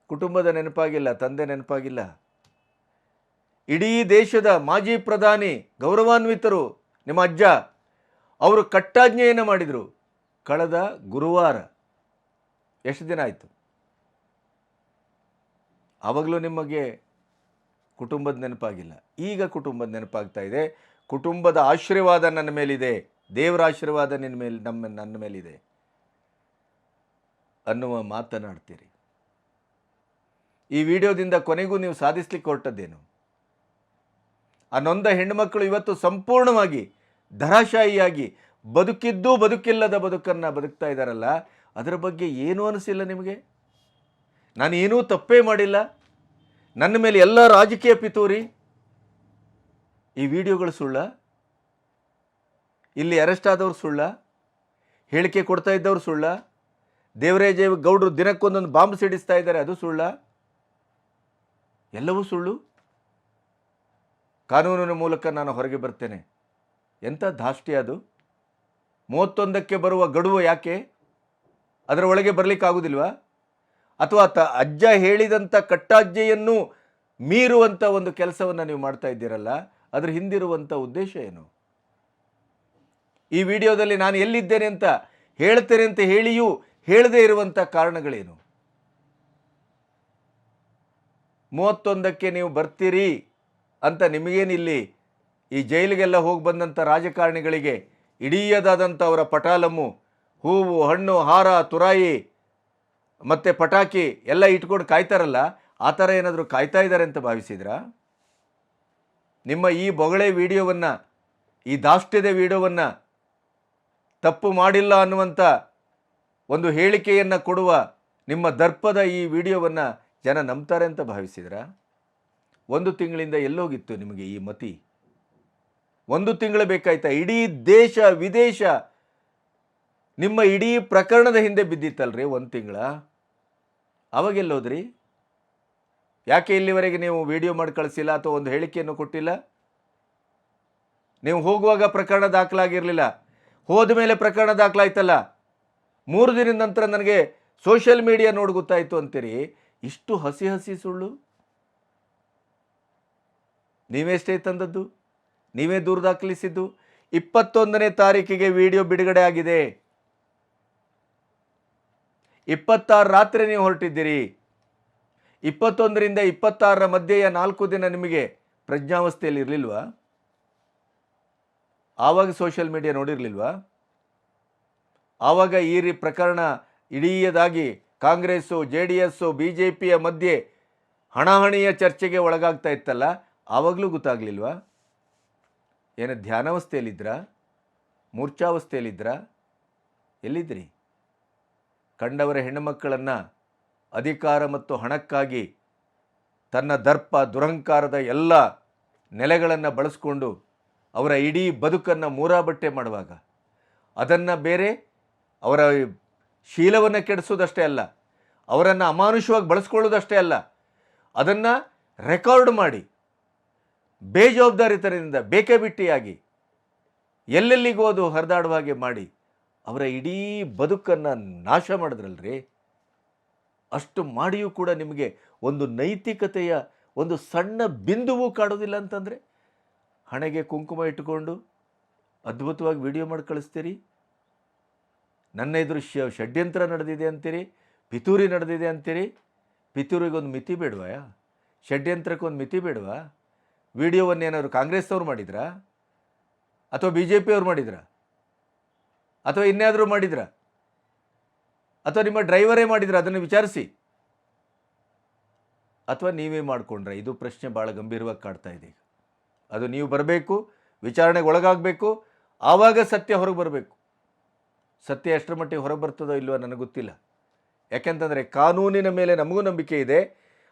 ಕುಟುಂಬದ ನೆನಪಾಗಿಲ್ಲ, ತಂದೆ ನೆನಪಾಗಿಲ್ಲ. ಇಡೀ ದೇಶದ ಮಾಜಿ ಪ್ರಧಾನಿ ಗೌರವಾನ್ವಿತರು ನಿಮ್ಮ ಅಜ್ಜ, ಅವರು ಕಟ್ಟಾಜ್ಞೆಯನ್ನು ಮಾಡಿದರು ಕಳೆದ ಗುರುವಾರ. ಎಷ್ಟು ದಿನ ಆಯಿತು? ಆವಾಗಲೂ ನಿಮಗೆ ಕುಟುಂಬದ ನೆನಪಾಗಿಲ್ಲ. ಈಗ ಕುಟುಂಬದ ನೆನಪಾಗ್ತಾ ಇದೆ. ಕುಟುಂಬದ ಆಶೀರ್ವಾದ ನನ್ನ ಮೇಲಿದೆ, ದೇವರ ಆಶೀರ್ವಾದ ನನ್ನ ಮೇಲಿದೆ ಅನ್ನುವ ಮಾತನಾಡ್ತೀರಿ. ಈ ವಿಡಿಯೋದಿಂದ ಕೊನೆಗೂ ನೀವು ಸಾಧಿಸ್ಲಿಕ್ಕೆ ಹೊರಟದ್ದೇನು? ಆ ನೊಂದ ಹೆಣ್ಣುಮಕ್ಕಳು ಇವತ್ತು ಸಂಪೂರ್ಣವಾಗಿ ಧರಾಶಾಹಿಯಾಗಿ ಬದುಕಿದ್ದೂ ಬದುಕಿಲ್ಲದ ಬದುಕನ್ನು ಬದುಕ್ತಾ ಇದ್ದಾರಲ್ಲ, ಅದರ ಬಗ್ಗೆ ಏನೂ ಅನಿಸಿಲ್ಲ ನಿಮಗೆ? ನಾನು ಏನೂ ತಪ್ಪೇ ಮಾಡಿಲ್ಲ, ನನ್ನ ಮೇಲೆ ಎಲ್ಲ ರಾಜಕೀಯ ಪಿತೂರಿ. ಈ ವಿಡಿಯೋಗಳು ಸುಳ್ಳ? ಇಲ್ಲಿ ಅರೆಸ್ಟ್ ಆದವರು ಸುಳ್ಳ? ಹೇಳಿಕೆ ಕೊಡ್ತಾ ಇದ್ದವರು ಸುಳ್ಳ? ದೇವರಾಜ ಗೌಡರು ದಿನಕ್ಕೊಂದೊಂದು ಬಾಂಬ್ ಸಿಡಿಸ್ತಾ ಇದ್ದಾರೆ, ಅದು ಸುಳ್ಳ? ಎಲ್ಲವೂ ಸುಳ್ಳು. ಕಾನೂನಿನ ಮೂಲಕ ನಾನು ಹೊರಗೆ ಬರ್ತೇನೆ. ಎಂಥ ಧಾಷ್ಟ್ಯ ಅದು! 31ಕ್ಕೆ ಬರುವ ಗಡುವು ಯಾಕೆ? ಅದರ ಒಳಗೆ ಬರಲಿಕ್ಕಾಗೋದಿಲ್ವಾ? ಅಥವಾ ಅಜ್ಜ ಹೇಳಿದಂಥ ಕಟ್ಟಾಜ್ಜೆಯನ್ನು ಮೀರುವಂಥ ಒಂದು ಕೆಲಸವನ್ನು ನೀವು ಮಾಡ್ತಾ ಇದ್ದೀರಲ್ಲ, ಅದರ ಹಿಂದಿರುವಂಥ ಉದ್ದೇಶ ಏನು? ಈ ವಿಡಿಯೋದಲ್ಲಿ ನಾನು ಎಲ್ಲಿದ್ದೇನೆ ಅಂತ ಹೇಳ್ತೇನೆ ಅಂತ ಹೇಳಿಯೂ ಹೇಳದೇ ಇರುವಂಥ ಕಾರಣಗಳೇನು? 31ಕ್ಕೆ ನೀವು ಬರ್ತೀರಿ ಅಂತ ನಿಮಗೇನಿಲ್ಲಿ ಈ ಜೈಲಿಗೆಲ್ಲ ಹೋಗಿ ಬಂದಂಥ ರಾಜಕಾರಣಿಗಳಿಗೆ ಇಡೀದಾದಂಥ ಅವರ ಪಟಾಲಮ್ಮು, ಹೂವು, ಹಣ್ಣು, ಹಾರ, ತುರಾಯಿ ಮತ್ತು ಪಟಾಕಿ ಎಲ್ಲ ಇಟ್ಕೊಂಡು ಕಾಯ್ತಾರಲ್ಲ, ಆ ಥರ ಏನಾದರೂ ಕಾಯ್ತಾ ಇದ್ದಾರೆ ಅಂತ ಭಾವಿಸಿದ್ರಾ? ನಿಮ್ಮ ಈ ಬೊಗಳೆ ವಿಡಿಯೋವನ್ನು, ಈ ದಾಷ್ಟ್ಯದ ವಿಡಿಯೋವನ್ನು, ತಪ್ಪು ಮಾಡಿಲ್ಲ ಅನ್ನುವಂಥ ಒಂದು ಹೇಳಿಕೆಯನ್ನು ಕೊಡುವ ನಿಮ್ಮ ದರ್ಪದ ಈ ವಿಡಿಯೋವನ್ನು ಜನ ನಂಬ್ತಾರೆ ಅಂತ ಭಾವಿಸಿದ್ರಾ? 1 ತಿಂಗಳಿಂದ ಎಲ್ಲೋಗಿತ್ತು ನಿಮಗೆ ಈ ಮತಿ? 1 ತಿಂಗಳು ಬೇಕಾಯ್ತಾ? ಇಡೀ ದೇಶ ವಿದೇಶ ನಿಮ್ಮ ಇಡೀ ಪ್ರಕರಣದ ಹಿಂದೆ ಬಿದ್ದಿತ್ತಲ್ರಿ 1 ತಿಂಗಳ. ಅವಾಗೆಲ್ಲೋದ್ರಿ? ಯಾಕೆ ಇಲ್ಲಿವರೆಗೆ ನೀವು ವಿಡಿಯೋ ಮಾಡಿ ಕಳಿಸಿಲ್ಲ ಅಥವಾ ಒಂದು ಹೇಳಿಕೆಯನ್ನು ಕೊಟ್ಟಿಲ್ಲ? ನೀವು ಹೋಗುವಾಗ ಪ್ರಕರಣ ದಾಖಲಾಗಿರಲಿಲ್ಲ, ಹೋದ ಮೇಲೆ ಪ್ರಕರಣ ದಾಖಲಾಯ್ತಲ್ಲ, 3 ದಿನದ ನಂತರ ನನಗೆ ಸೋಷಿಯಲ್ ಮೀಡಿಯಾ ನೋಡಿ ಗೊತ್ತಾಯಿತು ಅಂತೀರಿ. ಇಷ್ಟು ಹಸಿ ಹಸಿ ಸುಳ್ಳು ನೀವೆಷ್ಟೇ ತಂದದ್ದು, ನೀವೇ ದೂರು ದಾಖಲಿಸಿದ್ದು. 21ನೇ ತಾರೀಕಿಗೆ ವಿಡಿಯೋ ಬಿಡುಗಡೆ ಆಗಿದೆ. 26 ರಾತ್ರಿ ನೀವು ಹೊರಟಿದ್ದೀರಿ. 21ರಿಂದ 26ರ ಮಧ್ಯೆಯ 4 ದಿನ ನಿಮಗೆ ಪ್ರಜ್ಞಾವಸ್ಥೆಯಲ್ಲಿ ಇರಲಿಲ್ವಾ? ಆವಾಗ ಸೋಷಿಯಲ್ ಮೀಡಿಯಾ ನೋಡಿರಲಿಲ್ವಾ? ಆವಾಗ ಈ ಪ್ರಕರಣ ಇಡೀದಾಗಿ ಕಾಂಗ್ರೆಸ್ಸು, JDS, BJPಯ ಮಧ್ಯೆ ಹಣಾಹಣಿಯ ಚರ್ಚೆಗೆ ಒಳಗಾಗ್ತಾ ಇತ್ತಲ್ಲ, ಆವಾಗಲೂ ಗೊತ್ತಾಗಲಿಲ್ವಾ? ಏನು ಧ್ಯಾನಾವಸ್ಥೆಯಲ್ಲಿದ್ರಾ? ಮೂರ್ಛಾವಸ್ಥೆಯಲ್ಲಿದ್ರಾ? ಎಲ್ಲಿದ್ರಿ? ಕಂಡವರ ಹೆಣ್ಣುಮಕ್ಕಳನ್ನು ಅಧಿಕಾರ ಮತ್ತು ಹಣಕ್ಕಾಗಿ ತನ್ನ ದರ್ಪ ದುರಹಂಕಾರದ ಎಲ್ಲ ನೆಲೆಗಳನ್ನು ಬಳಸ್ಕೊಂಡು ಅವರ ಇಡೀ ಬದುಕನ್ನು ಮೂರಾಬಟ್ಟೆ ಮಾಡುವಾಗ, ಅದನ್ನು ಬೇರೆ ಅವರ ಶೀಲವನ್ನು ಕೆಡಿಸೋದಷ್ಟೇ ಅಲ್ಲ, ಅವರನ್ನು ಅಮಾನುಷವಾಗಿ ಬಳಸ್ಕೊಳ್ಳೋದಷ್ಟೇ ಅಲ್ಲ, ಅದನ್ನು ರೆಕಾರ್ಡ್ ಮಾಡಿ ಬೇಜವಾಬ್ದಾರಿತನದಿಂದ ಬೇಕೇ ಬಿಟ್ಟಿಯಾಗಿ ಎಲ್ಲೆಲ್ಲಿಗೂ ಅದು ಹರಿದಾಡುವ ಹಾಗೆ ಮಾಡಿ ಅವರ ಇಡೀ ಬದುಕನ್ನು ನಾಶ ಮಾಡಿದ್ರಲ್ರಿ. ಅಷ್ಟು ಮಾಡಿಯೂ ಕೂಡ ನಿಮಗೆ ಒಂದು ನೈತಿಕತೆಯ ಒಂದು ಸಣ್ಣ ಬಿಂದುವು ಕಾಡೋದಿಲ್ಲ ಅಂತಂದರೆ, ಹಣೆಗೆ ಕುಂಕುಮ ಇಟ್ಟುಕೊಂಡು ಅದ್ಭುತವಾಗಿ ವಿಡಿಯೋ ಮಾಡಿ ಕಳಿಸ್ತೀರಿ. ನನ್ನ ಎದುರು ಷಡ್ಯಂತ್ರ ನಡೆದಿದೆ ಅಂತೀರಿ, ಪಿತೂರಿ ನಡೆದಿದೆ ಅಂತೀರಿ. ಪಿತೂರಿಗೊಂದು ಮಿತಿ ಬೇಡವಾ? ಷಡ್ಯಂತ್ರಕ್ಕೊಂದು ಮಿತಿ ಬೇಡವಾ? ವಿಡಿಯೋವನ್ನೇನಾದ್ರು ಕಾಂಗ್ರೆಸ್ನವ್ರು ಮಾಡಿದ್ರಾ, ಅಥವಾ BJP ಅವ್ರು ಮಾಡಿದ್ರಾ, ಅಥವಾ ಇನ್ಯಾದರೂ ಮಾಡಿದ್ರಾ, ಅಥವಾ ನಿಮ್ಮ ಡ್ರೈವರೇ ಮಾಡಿದ್ರಾ? ಅದನ್ನು ವಿಚಾರಿಸಿ. ಅಥವಾ ನೀವೇ ಮಾಡಿಕೊಂಡ್ರೆ? ಇದು ಪ್ರಶ್ನೆ ಭಾಳ ಗಂಭೀರವಾಗಿ ಕಾಡ್ತಾ ಇದೆ. ಅದು ನೀವು ಬರಬೇಕು, ವಿಚಾರಣೆಗೆ ಒಳಗಾಗಬೇಕು, ಆವಾಗ ಸತ್ಯ ಹೊರಗೆ ಬರಬೇಕು. ಸತ್ಯ ಎಷ್ಟರ ಮಟ್ಟಿಗೆ ಹೊರಗೆ ಬರ್ತದೋ ಇಲ್ವೋ ನನಗೆ ಗೊತ್ತಿಲ್ಲ. ಯಾಕೆಂತಂದರೆ ಕಾನೂನಿನ ಮೇಲೆ ನಮಗೂ ನಂಬಿಕೆ ಇದೆ,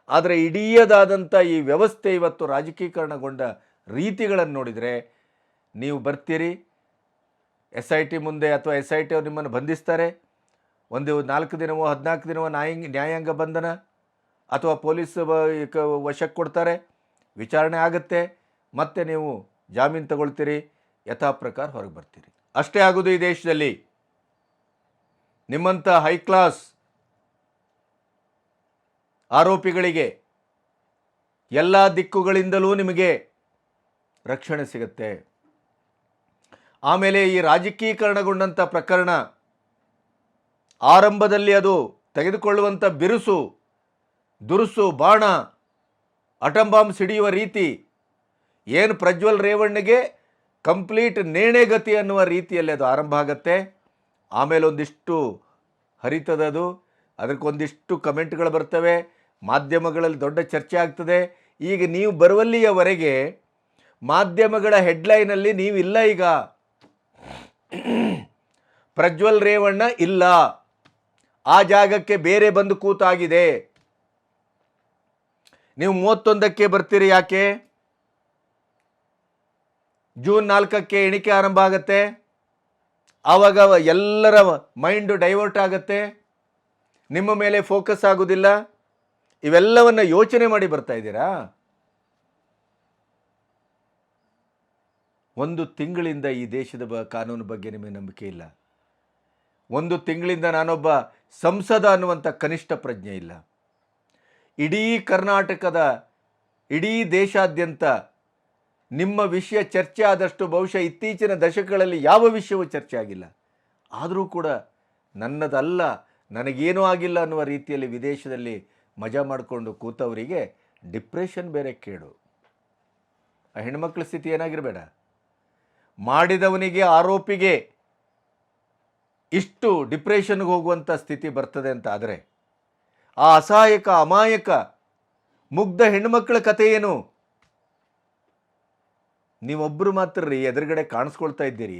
ಆದರೆ ಇಡೀದಾದಂಥ ಈ ವ್ಯವಸ್ಥೆ ಇವತ್ತು ರಾಜಕೀಕರಣಗೊಂಡ ರೀತಿಗಳನ್ನು ನೋಡಿದರೆ ನೀವು ಬರ್ತೀರಿ, SIT ಮುಂದೆ ಅಥವಾ SIT ಅವರು ನಿಮ್ಮನ್ನು ಬಂಧಿಸ್ತಾರೆ. ಒಂದು 4 ದಿನವೋ 14 ದಿನವೋ ನ್ಯಾಯಾಂಗ ಬಂಧನ ಅಥವಾ ಪೊಲೀಸ್ ವಶಕ್ಕೆ ಕೊಡ್ತಾರೆ, ವಿಚಾರಣೆ ಆಗುತ್ತೆ, ಮತ್ತೆ ನೀವು ಜಾಮೀನು ತಗೊಳ್ತೀರಿ, ಯಥಾ ಪ್ರಕಾರ ಹೊರಗೆ ಬರ್ತೀರಿ. ಅಷ್ಟೇ ಆಗೋದು ಈ ದೇಶದಲ್ಲಿ. ನಿಮ್ಮಂಥ ಹೈ ಕ್ಲಾಸ್ ಆರೋಪಿಗಳಿಗೆ ಎಲ್ಲ ದಿಕ್ಕುಗಳಿಂದಲೂ ನಿಮಗೆ ರಕ್ಷಣೆ ಸಿಗುತ್ತೆ. ಆಮೇಲೆ ಈ ರಾಜಕೀಕರಣಗೊಂಡಂಥ ಪ್ರಕರಣ ಆರಂಭದಲ್ಲಿ ಅದು ತೆಗೆದುಕೊಳ್ಳುವಂಥ ಬಿರುಸು, ದುರುಸು, ಬಾಣ, ಅಟಂಬಾಂಬ್ ಸಿಡಿಯುವ ರೀತಿ ಏನು ಪ್ರಜ್ವಲ್ ರೇವಣ್ಣಗೆ ಕಂಪ್ಲೀಟ್ ನೇಣೆಗತಿ ಅನ್ನುವ ರೀತಿಯಲ್ಲಿ ಅದು ಆರಂಭ ಆಗುತ್ತೆ. ಆಮೇಲೆ ಒಂದಿಷ್ಟು ಹರಿತದದು, ಅದಕ್ಕೊಂದಿಷ್ಟು ಕಮೆಂಟ್ಗಳು ಬರ್ತವೆ, ಮಾಧ್ಯಮಗಳಲ್ಲಿ ದೊಡ್ಡ ಚರ್ಚೆ ಆಗ್ತದೆ. ಈಗ ನೀವು ಬರುವಲ್ಲಿಯವರೆಗೆ ಮಾಧ್ಯಮಗಳ ಹೆಡ್ಲೈನಲ್ಲಿ ನೀವಿಲ್ಲ. ಈಗ ಪ್ರಜ್ವಲ್ ರೇವಣ್ಣ ಇಲ್ಲ, ಆ ಜಾಗಕ್ಕೆ ಬೇರೆ ಬಂದು ಕೂತಾಗಿದೆ. ನೀವು 31ಕ್ಕೆ ಬರ್ತೀರಿ. ಯಾಕೆ? ಜೂನ್ 4ಕ್ಕೆ ಎಣಿಕೆ ಆರಂಭ ಆಗುತ್ತೆ. ಆವಾಗ ಎಲ್ಲರ ಮೈಂಡು ಡೈವರ್ಟ್ ಆಗುತ್ತೆ, ನಿಮ್ಮ ಮೇಲೆ ಫೋಕಸ್ ಆಗೋದಿಲ್ಲ. ಇವೆಲ್ಲವನ್ನು ಯೋಚನೆ ಮಾಡಿ ಬರ್ತಾ ಇದ್ದೀರಾ? 1 ತಿಂಗಳಿಂದ ಈ ದೇಶದ ಕಾನೂನು ಬಗ್ಗೆ ನಿಮಗೆ ನಂಬಿಕೆ ಇಲ್ಲ. 1 ತಿಂಗಳಿಂದ ನಾನೊಬ್ಬ ಸಂಸದ ಅನ್ನುವಂಥ ಕನಿಷ್ಠ ಪ್ರಜ್ಞೆ ಇಲ್ಲ. ಇಡೀ ಕರ್ನಾಟಕದ, ಇಡೀ ದೇಶಾದ್ಯಂತ ನಿಮ್ಮ ವಿಷಯ ಚರ್ಚೆ ಆದಷ್ಟು ಬಹುಶಃ ಇತ್ತೀಚಿನ ದಶಕಗಳಲ್ಲಿ ಯಾವ ವಿಷಯವೂ ಚರ್ಚೆ ಆಗಿಲ್ಲ. ಆದರೂ ಕೂಡ ನನ್ನದಲ್ಲ, ನನಗೇನೂ ಆಗಿಲ್ಲ ಅನ್ನುವ ರೀತಿಯಲ್ಲಿ ವಿದೇಶದಲ್ಲಿ ಮಜಾ ಮಾಡಿಕೊಂಡು ಕೂತವರಿಗೆ ಡಿಪ್ರೆಷನ್ ಬೇರೆ ಕೇಡು. ಆ ಹೆಣ್ಮಕ್ಳ ಸ್ಥಿತಿ ಏನಾಗಿರಬೇಡ. ಮಾಡಿದವನಿಗೆ, ಆರೋಪಿಗೆ ಇಷ್ಟು ಡಿಪ್ರೆಷನ್ಗೆ ಹೋಗುವಂಥ ಸ್ಥಿತಿ ಬರ್ತದೆ ಅಂತ ಆದರೆ, ಆ ಅಸಹಾಯಕ, ಅಮಾಯಕ, ಮುಗ್ಧ ಹೆಣ್ಣುಮಕ್ಕಳ ಕಥೆ ಏನು? ನೀವೊಬ್ಬರು ಮಾತ್ರ ರೀ ಎದುರುಗಡೆ ಕಾಣಿಸ್ಕೊಳ್ತಾ ಇದ್ದೀರಿ.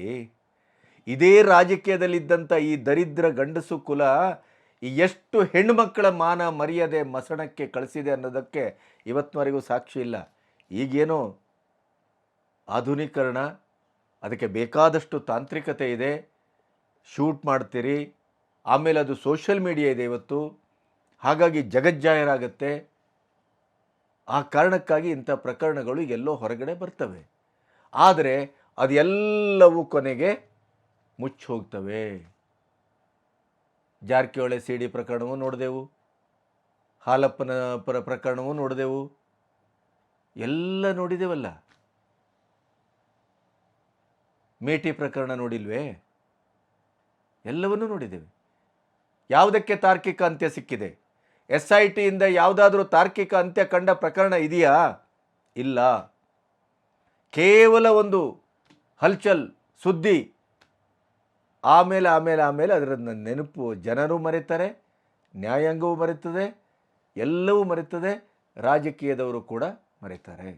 ಇದೇ ರಾಜಕೀಯದಲ್ಲಿದ್ದಂಥ ಈ ದರಿದ್ರ ಗಂಡಸು ಕುಲ ಎಷ್ಟು ಹೆಣ್ಣುಮಕ್ಕಳ ಮಾನ ಮರ್ಯಾದೆ ಮಸಣಕ್ಕೆ ಕಳಿಸಿದೆ ಅನ್ನೋದಕ್ಕೆ ಇವತ್ತಿನವರೆಗೂ ಸಾಕ್ಷಿ ಇಲ್ಲ. ಈಗೇನೋ ಆಧುನೀಕರಣ, ಅದಕ್ಕೆ ಬೇಕಾದಷ್ಟು ತಾಂತ್ರಿಕತೆ ಇದೆ, ಶೂಟ್ ಮಾಡ್ತೀರಿ, ಆಮೇಲೆ ಅದು ಸೋಷಿಯಲ್ ಮೀಡಿಯಾ ಇದೆ ಇವತ್ತು, ಹಾಗಾಗಿ ಜಗಜ್ಜಾಹೀರಾಗತ್ತೆ. ಆ ಕಾರಣಕ್ಕಾಗಿ ಇಂಥ ಪ್ರಕರಣಗಳು ಎಲ್ಲೋ ಹೊರಗಡೆ ಬರ್ತವೆ. ಆದರೆ ಅದೆಲ್ಲವೂ ಕೊನೆಗೆ ಮುಚ್ಚಿ ಹೋಗ್ತವೆ. ಜಾರಕಿಹೊಳಿ ಸಿ ಡಿ ಪ್ರಕರಣವೂ ನೋಡಿದೆವು, ಹಾಲಪ್ಪನ ಪ್ರಕರಣವೂ ನೋಡಿದೆವು, ಎಲ್ಲ ನೋಡಿದೆವಲ್ಲ. ಮೇಟಿ ಪ್ರಕರಣ ನೋಡಿಲ್ವೇ? ಎಲ್ಲವನ್ನೂ ನೋಡಿದ್ದೇವೆ. ಯಾವುದಕ್ಕೆ ತಾರ್ಕಿಕ ಅಂತ್ಯ ಸಿಕ್ಕಿದೆ? SITಯಿಂದ ಯಾವುದಾದ್ರೂ ತಾರ್ಕಿಕ ಅಂತ್ಯ ಕಂಡ ಪ್ರಕರಣ ಇದೆಯಾ? ಇಲ್ಲ. ಕೇವಲ ಒಂದು ಹಲ್ಚಲ್ ಸುದ್ದಿ, ಆಮೇಲೆ ಅದರ ನೆನಪು ಜನರು ಮರೆತಾರೆ, ನ್ಯಾಯಾಂಗವೂ ಮರೆತದೆ, ಎಲ್ಲವೂ ಮರೆತದೆ, ರಾಜಕೀಯದವರು ಕೂಡ ಮರೆತಾರೆ.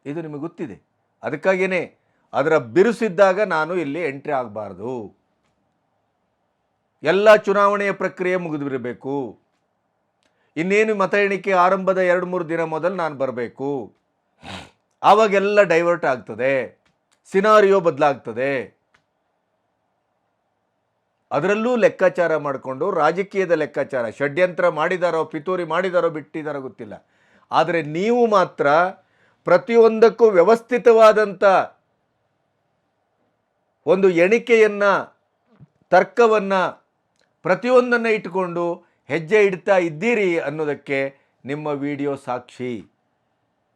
ಇದು ನಿಮಗೆ ಗೊತ್ತಿದೆ. ಅದಕ್ಕಾಗಿಯೇ ಅದರ ಬಿರುಸಿದ್ದಾಗ ನಾನು ಇಲ್ಲಿ ಎಂಟ್ರಿ ಆಗಬಾರ್ದು. ಎಲ್ಲ ಚುನಾವಣೆಯ ಪ್ರಕ್ರಿಯೆ ಮುಗಿದಿರಬೇಕು. ಇನ್ನೇನು ಮತ ಎಣಿಕೆ ಆರಂಭದ 2-3 ದಿನ ಮೊದಲು ನಾನು ಬರಬೇಕು. ಆವಾಗೆಲ್ಲ ಡೈವರ್ಟ್ ಆಗ್ತದೆ, ಸಿನಾರಿಯೋ ಬದಲಾಗ್ತದೆ. ಅದರಲ್ಲೂ ಲೆಕ್ಕಾಚಾರ ಮಾಡಿಕೊಂಡು, ರಾಜಕೀಯದ ಲೆಕ್ಕಾಚಾರ, ಷಡ್ಯಂತ್ರ ಮಾಡಿದಾರೋ, ಪಿತೂರಿ ಮಾಡಿದಾರೋ, ಬಿಟ್ಟಿದಾರೋ ಗೊತ್ತಿಲ್ಲ. ಆದರೆ ನೀವು ಮಾತ್ರ ಪ್ರತಿಯೊಂದಕ್ಕೂ ವ್ಯವಸ್ಥಿತವಾದಂಥ ಒಂದು ಎಣಿಕೆಯನ್ನು, ತರ್ಕವನ್ನು, ಪ್ರತಿಯೊಂದನ್ನು ಇಟ್ಟುಕೊಂಡು ಹೆಜ್ಜೆ ಇಡ್ತಾ ಇದ್ದೀರಿ ಅನ್ನೋದಕ್ಕೆ ನಿಮ್ಮ ವಿಡಿಯೋ ಸಾಕ್ಷಿ.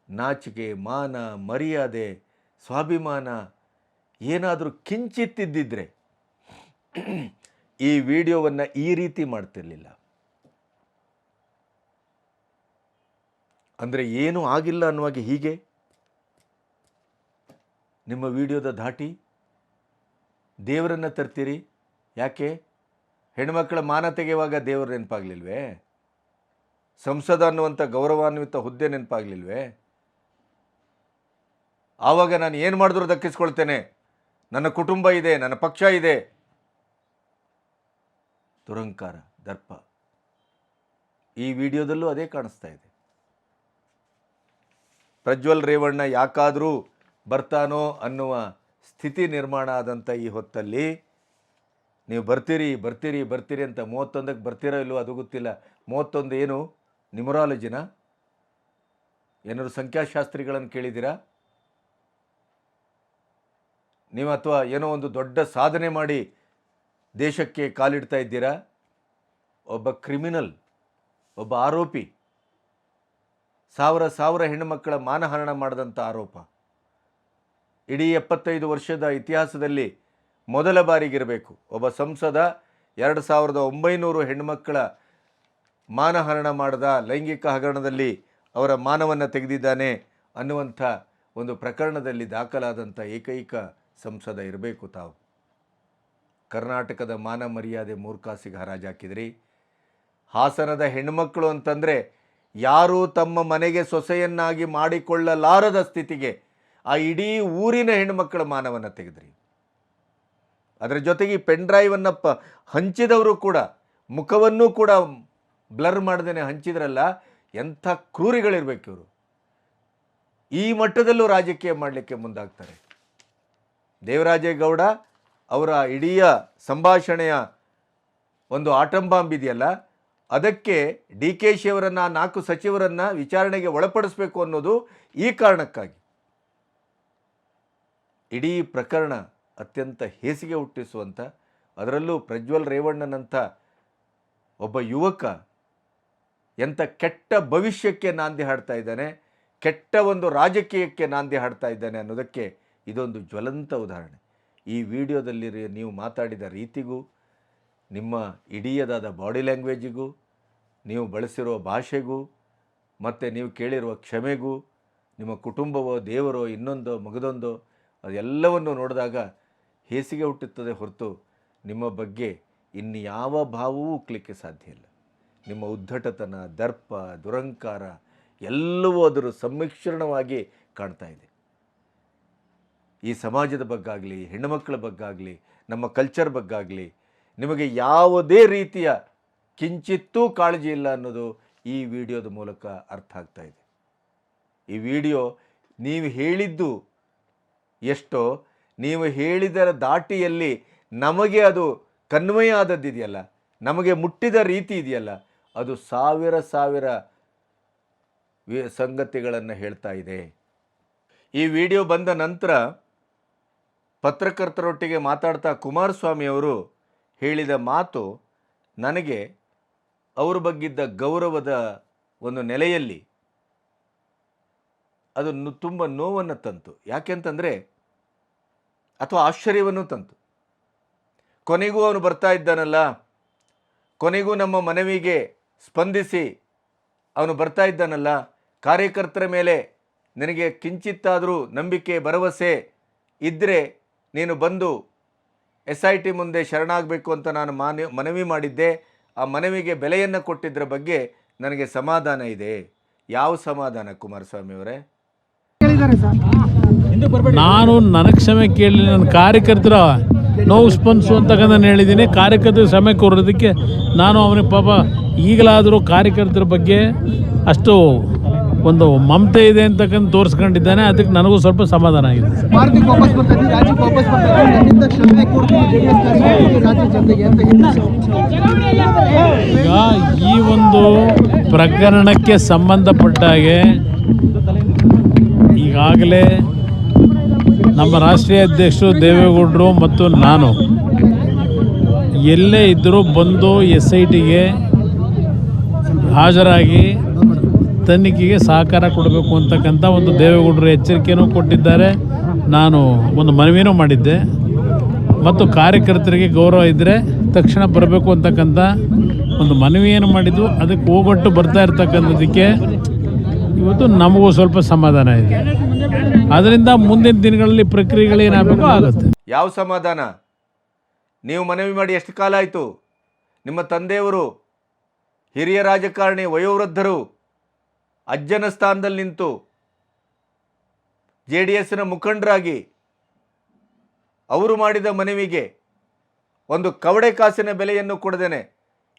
ನಾಚಿಕೆ, ಮಾನ, ಮರ್ಯಾದೆ, ಸ್ವಾಭಿಮಾನ ಏನಾದರೂ ಕಿಂಚಿತ್ತಿದ್ದಿದ್ರೆ ಈ ವಿಡಿಯೋವನ್ನು ಈ ರೀತಿ ಮಾಡ್ತಿರ್ಲಿಲ್ಲ. ಅಂದರೆ ಏನೂ ಆಗಿಲ್ಲ ಅನ್ನುವಾಗ ಹೀಗೆ ನಿಮ್ಮ ವಿಡಿಯೋದ ಧಾಟಿ. ದೇವರನ್ನು ತರ್ತೀರಿ. ಯಾಕೆ? ಹೆಣ್ಮಕ್ಕಳ ಮಾನ ತೆಗೆಯುವಾಗ ದೇವರು ನೆನಪಾಗಲಿಲ್ವೇ? ಸಂಸದ ಅನ್ನುವಂಥ ಗೌರವಾನ್ವಿತ ಹುದ್ದೆ ನೆನಪಾಗಲಿಲ್ವೇ? ಆವಾಗ ನಾನು ಏನು ಮಾಡಿದ್ರೂ ದಕ್ಕಿಸ್ಕೊಳ್ತೇನೆ, ನನ್ನ ಕುಟುಂಬ ಇದೆ, ನನ್ನ ಪಕ್ಷ ಇದೆ. ದುರಂಕಾರ, ದರ್ಪ. ಈ ವಿಡಿಯೋದಲ್ಲೂ ಅದೇ ಕಾಣಿಸ್ತಾ ಇದೆ. ಪ್ರಜ್ವಲ್ ರೇವಣ್ಣ ಯಾಕಾದರೂ ಬರ್ತಾನೋ ಅನ್ನುವ ಸ್ಥಿತಿ ನಿರ್ಮಾಣ ಆದಂಥ ಈ ಹೊತ್ತಲ್ಲಿ ನೀವು ಬರ್ತೀರಿ ಅಂತ 31ಕ್ಕೆ ಬರ್ತೀರೋ ಇಲ್ವೋ ಅದು ಗೊತ್ತಿಲ್ಲ. 31 ಏನು ನ್ಯೂಮರಾಲಜಿನ? ಏನಾದ್ರು ಸಂಖ್ಯಾಶಾಸ್ತ್ರಿಗಳನ್ನು ಕೇಳಿದ್ದೀರಾ ನೀವು? ಅಥವಾ ಏನೋ ಒಂದು ದೊಡ್ಡ ಸಾಧನೆ ಮಾಡಿ ದೇಶಕ್ಕೆ ಕಾಲಿಡ್ತಾ ಇದ್ದೀರಾ? ಒಬ್ಬ ಕ್ರಿಮಿನಲ್, ಒಬ್ಬ ಆರೋಪಿ, ಸಾವಿರ ಹೆಣ್ಣುಮಕ್ಕಳ ಮಾನಹರಣ ಮಾಡಿದಂಥ ಆರೋಪ ಇಡೀ 75 ವರ್ಷದ ಇತಿಹಾಸದಲ್ಲಿ ಮೊದಲ ಬಾರಿಗಿರಬೇಕು. ಒಬ್ಬ ಸಂಸದ 2900 ಹೆಣ್ಣುಮಕ್ಕಳ ಮಾನಹರಣ ಮಾಡಿದ, ಲೈಂಗಿಕ ಹಗರಣದಲ್ಲಿ ಅವರ ಮಾನವನ್ನು ತೆಗೆದಿದ್ದಾನೆ ಅನ್ನುವಂಥ ಒಂದು ಪ್ರಕರಣದಲ್ಲಿ ದಾಖಲಾದಂಥ ಏಕೈಕ ಸಂಸದ ಇರಬೇಕು ತಾವು. ಕರ್ನಾಟಕದ ಮಾನ ಮರ್ಯಾದೆ ಮೂರ್ಖಾಸಿಗೆ ಹರಾಜಾಕಿದ್ರಿ. ಹಾಸನದ ಹೆಣ್ಣುಮಕ್ಕಳು ಅಂತಂದರೆ ಯಾರೂ ತಮ್ಮ ಮನೆಗೆ ಸೊಸೆಯನ್ನಾಗಿ ಮಾಡಿಕೊಳ್ಳಲಾರದ ಸ್ಥಿತಿಗೆ ಆ ಇಡೀ ಊರಿನ ಹೆಣ್ಣುಮಕ್ಕಳ ಮಾನವನ್ನು ತೆಗೆದ್ರಿ. ಅದರ ಜೊತೆಗೆ ಈ ಪೆನ್ ಡ್ರೈವನ್ನು ಹಂಚಿದವರು ಕೂಡ ಮುಖವನ್ನೂ ಕೂಡ ಬ್ಲರ್ ಮಾಡ್ದೇನೆ ಹಂಚಿದ್ರಲ್ಲ. ಎಂಥ ಕ್ರೂರಿಗಳಿರ್ಬೇಕು ಇವರು. ಈ ಮಟ್ಟದಲ್ಲೂ ರಾಜಕೀಯ ಮಾಡಲಿಕ್ಕೆ ಮುಂದಾಗ್ತಾರೆ. ದೇವರಾಜೇಗೌಡ ಅವರ ಇಡೀ ಸಂಭಾಷಣೆಯ ಒಂದು ಆಟಂ ಬಾಂಬ್ ಇದೆಯಲ್ಲ, ಅದಕ್ಕೆ DKಶಿ ಅವರನ್ನು, 4 ಸಚಿವರನ್ನು ವಿಚಾರಣೆಗೆ ಒಳಪಡಿಸಬೇಕು ಅನ್ನೋದು ಈ ಕಾರಣಕ್ಕಾಗಿ. ಇಡೀ ಪ್ರಕರಣ ಅತ್ಯಂತ ಹೇಸಿಗೆ ಹುಟ್ಟಿಸುವಂಥ, ಅದರಲ್ಲೂ ಪ್ರಜ್ವಲ್ ರೇವಣ್ಣನಂಥ ಒಬ್ಬ ಯುವಕ ಎಂಥ ಕೆಟ್ಟ ಭವಿಷ್ಯಕ್ಕೆ ನಾಂದಿ ಹಾಡ್ತಾ ಇದ್ದಾನೆ, ಕೆಟ್ಟ ಒಂದು ರಾಜಕೀಯಕ್ಕೆ ನಾಂದಿ ಹಾಡ್ತಾ ಇದ್ದಾನೆ ಅನ್ನೋದಕ್ಕೆ ಇದೊಂದು ಜ್ವಲಂತ ಉದಾಹರಣೆ. ಈ ವಿಡಿಯೋದಲ್ಲಿ ನೀವು ಮಾತಾಡಿದ ರೀತಿಗೂ, ನಿಮ್ಮ ಇಡೀದಾದ ಬಾಡಿ ಲ್ಯಾಂಗ್ವೇಜಿಗೂ, ನೀವು ಬಳಸಿರುವ ಭಾಷೆಗೂ, ಮತ್ತು ನೀವು ಕೇಳಿರುವ ಕ್ಷಮೆಗೂ, ನಿಮ್ಮ ಕುಟುಂಬವೋ ದೇವರೋ ಇನ್ನೊಂದೋ ಮಗದೊಂದೋ ಅದೆಲ್ಲವನ್ನು ನೋಡಿದಾಗ ಹೇಸಿಗೆ ಹುಟ್ಟುತ್ತದೆ ಹೊರತು ನಿಮ್ಮ ಬಗ್ಗೆ ಇನ್ಯಾವ ಭಾವವೂ ಉಕ್ಕಲಿಕ್ಕೆ ಸಾಧ್ಯ ಇಲ್ಲ. ನಿಮ್ಮ ಉದ್ಧಟತನ, ದರ್ಪ, ದುರಂಕಾರ ಎಲ್ಲವೂ ಅದರ ಸಮ್ಮಿಶ್ರಣವಾಗಿ ಕಾಣ್ತಾ ಇದೆ. ಈ ಸಮಾಜದ ಬಗ್ಗಾಗಲಿ, ಹೆಣ್ಣುಮಕ್ಕಳ ಬಗ್ಗಾಗಲಿ, ನಮ್ಮ ಕಲ್ಚರ್ ಬಗ್ಗಾಗಲಿ ನಿಮಗೆ ಯಾವುದೇ ರೀತಿಯ ಕಿಂಚಿತ್ತೂ ಕಾಳಜಿ ಇಲ್ಲ ಅನ್ನೋದು ಈ ವಿಡಿಯೋದ ಮೂಲಕ ಅರ್ಥ ಆಗ್ತಾ ಇದೆ. ಈ ವಿಡಿಯೋ ನೀವು ಹೇಳಿದ್ದು ಎಷ್ಟೋ, ನೀವು ಹೇಳಿದರ ದಾಟಿಯಲ್ಲಿ ನಮಗೆ ಅದು ಕನ್ವಯ ಆದದ್ದಿದೆಯಲ್ಲ, ನಮಗೆ ಮುಟ್ಟಿದ ರೀತಿ ಇದೆಯಲ್ಲ, ಅದು ಸಾವಿರ ಸಂಗತಿಗಳನ್ನು ಹೇಳ್ತಾ ಇದೆ. ಈ ವಿಡಿಯೋ ಬಂದ ನಂತರ ಪತ್ರಕರ್ತರೊಟ್ಟಿಗೆ ಮಾತಾಡ್ತಾ ಕುಮಾರಸ್ವಾಮಿ ಅವರು ಹೇಳಿದ ಮಾತು ನನಗೆ ಅವ್ರ ಬಗ್ಗಿದ್ದ ಗೌರವದ ಒಂದು ನೆಲೆಯಲ್ಲಿ ಅದು ತುಂಬ ನೋವನ್ನು ತಂತು. ಯಾಕೆಂತಂದರೆ, ಅಥವಾ ಆಶ್ಚರ್ಯವನ್ನು ತಂತು. ಕೊನೆಗೂ ಅವನು ಬರ್ತಾ ಇದ್ದಾನಲ್ಲ, ಕೊನೆಗೂ ನಮ್ಮ ಮನವಿಗೆ ಸ್ಪಂದಿಸಿ ಅವನು ಬರ್ತಾ ಇದ್ದಾನಲ್ಲ, ಕಾರ್ಯಕರ್ತರ ಮೇಲೆ ನಿನಗೆ ಕಿಂಚಿತ್ತಾದರೂ ನಂಬಿಕೆ ಭರವಸೆ ಇದ್ದರೆ ನೀನು ಬಂದು SIT ಮುಂದೆ ಶರಣಾಗಬೇಕು ಅಂತ ನಾನು ಮನವಿ ಮಾಡಿದ್ದೆ. ಆ ಮನವಿಗೆ ಬೆಲೆಯನ್ನು ಕೊಟ್ಟಿದ್ದರ ಬಗ್ಗೆ ನನಗೆ ಸಮಾಧಾನ ಇದೆ. ಯಾವ ಸಮಾಧಾನ ಕುಮಾರಸ್ವಾಮಿ ಅವರೇ? ನಾನು ನನಗೆ ಕ್ಷಮೆ ಕೇಳಿ ನನ್ನ ಕಾರ್ಯಕರ್ತರ ನೋವು ಸ್ಪಂದಿಸು ಅಂತಕ್ಕಂಥ ನಾನು ಹೇಳಿದ್ದೀನಿ. ಕಾರ್ಯಕರ್ತರ ಕ್ಷಮೆ ಕೋರೋದಕ್ಕೆ ನಾನು ಅವನಿಗೆ ಪಾಪ ಈಗಲಾದರೂ ಕಾರ್ಯಕರ್ತರ ಬಗ್ಗೆ ಅಷ್ಟು ಒಂದು ಮಮತೆ ಇದೆ ಅಂತಕ್ಕಂಥ ತೋರಿಸ್ಕೊಂಡಿದ್ದಾನೆ. ಅದಕ್ಕೆ ನನಗೂ ಸ್ವಲ್ಪ ಸಮಾಧಾನ ಆಗಿದೆ. ಈಗ ಈ ಒಂದು ಪ್ರಕರಣಕ್ಕೆ ಸಂಬಂಧಪಟ್ಟ ಹಾಗೆ ಈಗಾಗಲೇ ನಮ್ಮ ರಾಷ್ಟ್ರೀಯ ಅಧ್ಯಕ್ಷರು ದೇವೇಗೌಡರು ಮತ್ತು ನಾನು ಎಲ್ಲೇ ಇದ್ದರೂ ಬಂದು SITಗೆ ಹಾಜರಾಗಿ ತನಿಖೆಗೆ ಸಹಕಾರ ಕೊಡಬೇಕು ಅಂತಕ್ಕಂಥ ಒಂದು ದೇವೇಗೌಡರು ಎಚ್ಚರಿಕೆಯೂ ಕೊಟ್ಟಿದ್ದಾರೆ. ನಾನು ಒಂದು ಮನವಿನೂ ಮಾಡಿದ್ದೆ. ಮತ್ತು ಕಾರ್ಯಕರ್ತರಿಗೆ ಗೌರವ ಇದ್ದರೆ ತಕ್ಷಣ ಬರಬೇಕು ಅಂತಕ್ಕಂಥ ಒಂದು ಮನವಿಯನ್ನು ಮಾಡಿದ್ದು. ಅದಕ್ಕೆ ಹೋಗೊಟ್ಟು ಬರ್ತಾ ಇರ್ತಕ್ಕಂಥದ್ದಕ್ಕೆ ಇವತ್ತು ನಮಗೂ ಸ್ವಲ್ಪ ಸಮಾಧಾನ ಇದೆ. ಅದರಿಂದ ಮುಂದಿನ ದಿನಗಳಲ್ಲಿ ಪ್ರಕ್ರಿಯೆಗಳೇನಾಗಬೇಕು ಆಗುತ್ತೆ. ಯಾವ ಸಮಾಧಾನ? ನೀವು ಮನವಿ ಮಾಡಿ ಎಷ್ಟು ಕಾಲ ಆಯಿತು? ನಿಮ್ಮ ತಂದೆಯವರು ಹಿರಿಯ ರಾಜಕಾರಣಿ, ವಯೋವೃದ್ಧರು, ಅಜ್ಜನ ಸ್ಥಾನದಲ್ಲಿ ನಿಂತು JDSನ ಮುಖಂಡರಾಗಿ ಅವರು ಮಾಡಿದ ಮನವಿಗೆ ಒಂದು ಕವಡೆ ಕಾಸಿನ ಬೆಲೆಯನ್ನು ಕೊಡದೇನೆ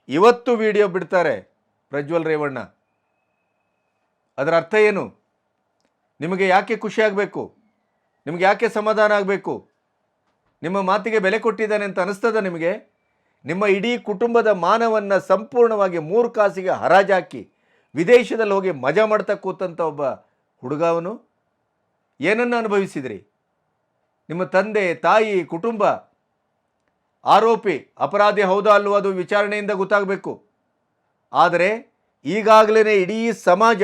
ಇವತ್ತು ವಿಡಿಯೋ ಬಿಡ್ತಾರೆ ಪ್ರಜ್ವಲ್ ರೇವಣ್ಣ. ಅದರ ಅರ್ಥ ಏನು? ನಿಮಗೆ ಯಾಕೆ ಖುಷಿ ಆಗಬೇಕು? ನಿಮಗೆ ಯಾಕೆ ಸಮಾಧಾನ ಆಗಬೇಕು? ನಿಮ್ಮ ಮಾತಿಗೆ ಬೆಲೆ ಕೊಟ್ಟಿದ್ದಾನೆ ಅಂತ ಅನಿಸ್ತದ ನಿಮಗೆ? ನಿಮ್ಮ ಇಡೀ ಕುಟುಂಬದ ಮಾನವನ್ನು ಸಂಪೂರ್ಣವಾಗಿ 3 ಕಾಸಿಗೆ ಹರಾಜಾಕಿ ವಿದೇಶದಲ್ಲಿ ಹೋಗಿ ಮಜಾ ಮಾಡ್ತಾ ಕೂತಂಥ ಒಬ್ಬ ಹುಡುಗವನು ಏನನ್ನು ಅನುಭವಿಸಿದ್ರಿ? ನಿಮ್ಮ ತಂದೆ, ತಾಯಿ, ಕುಟುಂಬ ಆರೋಪಿ, ಅಪರಾಧಿ ಹೌದಾ ಅಲ್ವೋ ಅದು ವಿಚಾರಣೆಯಿಂದ ಗೊತ್ತಾಗಬೇಕು. ಆದರೆ ಈಗಾಗಲೇ ಇಡೀ ಸಮಾಜ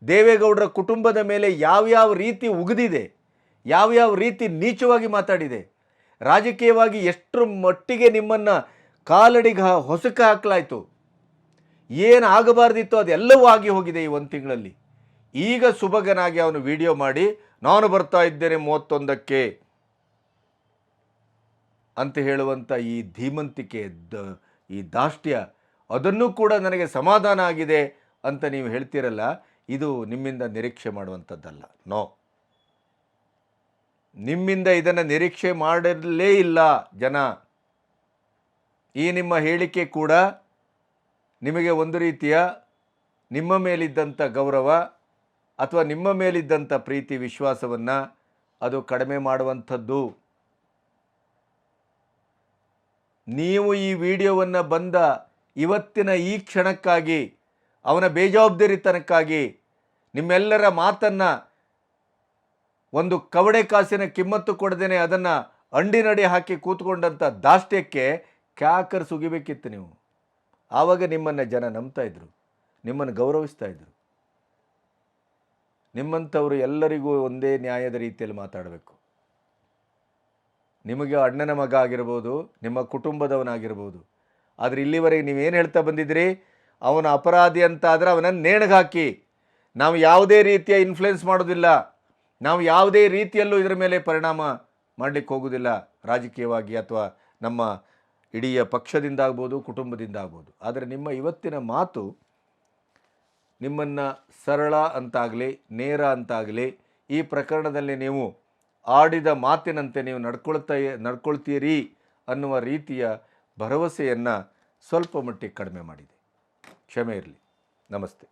ದೇವೇಗೌಡರ ಕುಟುಂಬದ ಮೇಲೆ ಯಾವ್ಯಾವ ರೀತಿ ಉಗಿದಿದೆ, ಯಾವ್ಯಾವ ರೀತಿ ನೀಚವಾಗಿ ಮಾತಾಡಿದೆ, ರಾಜಕೀಯವಾಗಿ ಎಷ್ಟರ ಮಟ್ಟಿಗೆ ನಿಮ್ಮನ್ನು ಕಾಲಡಿಗೆ ಹೊಸಕ ಹಾಕಲಾಯಿತು, ಏನು ಆಗಬಾರ್ದಿತ್ತು ಅದೆಲ್ಲವೂ ಆಗಿ ಹೋಗಿದೆ ಈ 1 ತಿಂಗಳಲ್ಲಿ. ಈಗ ಸುಭಗನಾಗಿ ಅವನು ವಿಡಿಯೋ ಮಾಡಿ ನಾನು ಬರ್ತಾ ಇದ್ದೇನೆ 31ಕ್ಕೆ ಅಂತ ಹೇಳುವಂಥ ಈ ಧೀಮಂತಿಕೆ, ಈ ದಾಷ್ಟ್ಯ, ಅದನ್ನು ಕೂಡ ನನಗೆ ಸಮಾಧಾನ ಆಗಿದೆ ಅಂತ ನೀವು ಹೇಳ್ತೀರಲ್ಲ, ಇದು ನಿಮ್ಮಿಂದ ನಿರೀಕ್ಷೆ ಮಾಡುವಂಥದ್ದಲ್ಲ. ನೋ, ನಿಮ್ಮಿಂದ ಇದನ್ನು ನಿರೀಕ್ಷೆ ಮಾಡಲೇ ಇಲ್ಲ ಜನ. ಈ ನಿಮ್ಮ ಹೇಳಿಕೆ ಕೂಡ ನಿಮಗೆ ಒಂದು ರೀತಿಯ ನಿಮ್ಮ ಮೇಲಿದ್ದಂಥ ಗೌರವ ಅಥವಾ ನಿಮ್ಮ ಮೇಲಿದ್ದಂಥ ಪ್ರೀತಿ ವಿಶ್ವಾಸವನ್ನು ಅದು ಕಡಿಮೆ ಮಾಡುವಂಥದ್ದು. ನೀವು ಈ ವಿಡಿಯೋವನ್ನು ಬಂದ ಇವತ್ತಿನ ಈ ಕ್ಷಣಕ್ಕಾಗಿ, ಅವನ ಬೇಜವಾಬ್ದಾರಿತನಕ್ಕಾಗಿ, ನಿಮ್ಮೆಲ್ಲರ ಮಾತನ್ನು ಒಂದು ಕವಡೆ ಕಾಸಿನ ಕಿಮ್ಮತ್ತು ಕೊಡದೇನೆ ಅದನ್ನು ಅಂಡಿನಡಿ ಹಾಕಿ ಕೂತ್ಕೊಂಡಂಥ ದಾಷ್ಟ್ಯಕ್ಕೆ ಕ್ಯಾಕರ್ ಸುಗಿಬೇಕಿತ್ತು ನೀವು. ಆವಾಗ ನಿಮ್ಮನ್ನು ಜನ ನಂಬ್ತಾ ಇದ್ರು, ನಿಮ್ಮನ್ನು ಗೌರವಿಸ್ತಾ ಇದ್ರು. ನಿಮ್ಮಂಥವರು ಎಲ್ಲರಿಗೂ ಒಂದೇ ನ್ಯಾಯದ ರೀತಿಯಲ್ಲಿ ಮಾತಾಡಬೇಕು. ನಿಮಗೆ ಅಣ್ಣನ ಮಗ ಆಗಿರ್ಬೋದು, ನಿಮ್ಮ ಕುಟುಂಬದವನಾಗಿರ್ಬೋದು. ಆದರೆ ಇಲ್ಲಿವರೆಗೆ ನೀವೇನು ಹೇಳ್ತಾ ಬಂದಿದ್ರಿ? ಅವನ ಅಪರಾಧಿ ಅಂತ ಆದರೆ ಅವನನ್ನು ನೇಣಿಗೆ ಹಾಕಿ, ನಾವು ಯಾವುದೇ ರೀತಿಯ ಇನ್ಫ್ಲುಯೆನ್ಸ್ ಮಾಡೋದಿಲ್ಲ, ನಾವು ಯಾವುದೇ ರೀತಿಯಲ್ಲೂ ಇದರ ಮೇಲೆ ಪರಿಣಾಮ ಮಾಡಲಿಕ್ಕೆ ಹೋಗೋದಿಲ್ಲ ರಾಜಕೀಯವಾಗಿ, ಅಥವಾ ನಮ್ಮ ಇಡೀ ಪಕ್ಷದಿಂದ ಆಗ್ಬೋದು, ಕುಟುಂಬದಿಂದ ಆಗ್ಬೋದು. ಆದರೆ ನಿಮ್ಮ ಇವತ್ತಿನ ಮಾತು ನಿಮ್ಮನ್ನು ಸರಳ ಅಂತಾಗಲಿ, ನೇರ ಅಂತಾಗಲಿ, ಈ ಪ್ರಕರಣದಲ್ಲಿ ನೀವು ಆಡಿದ ಮಾತಿನಂತೆ ನೀವು ನಡ್ಕೊಳ್ತೀರಿ ಅನ್ನುವ ರೀತಿಯ ಭರವಸೆಯನ್ನು ಸ್ವಲ್ಪ ಮಟ್ಟಿಗೆ ಕಡಿಮೆ ಮಾಡಿದೆ. ಕ್ಷಮೆ ಇರಲಿ. ನಮಸ್ತೆ.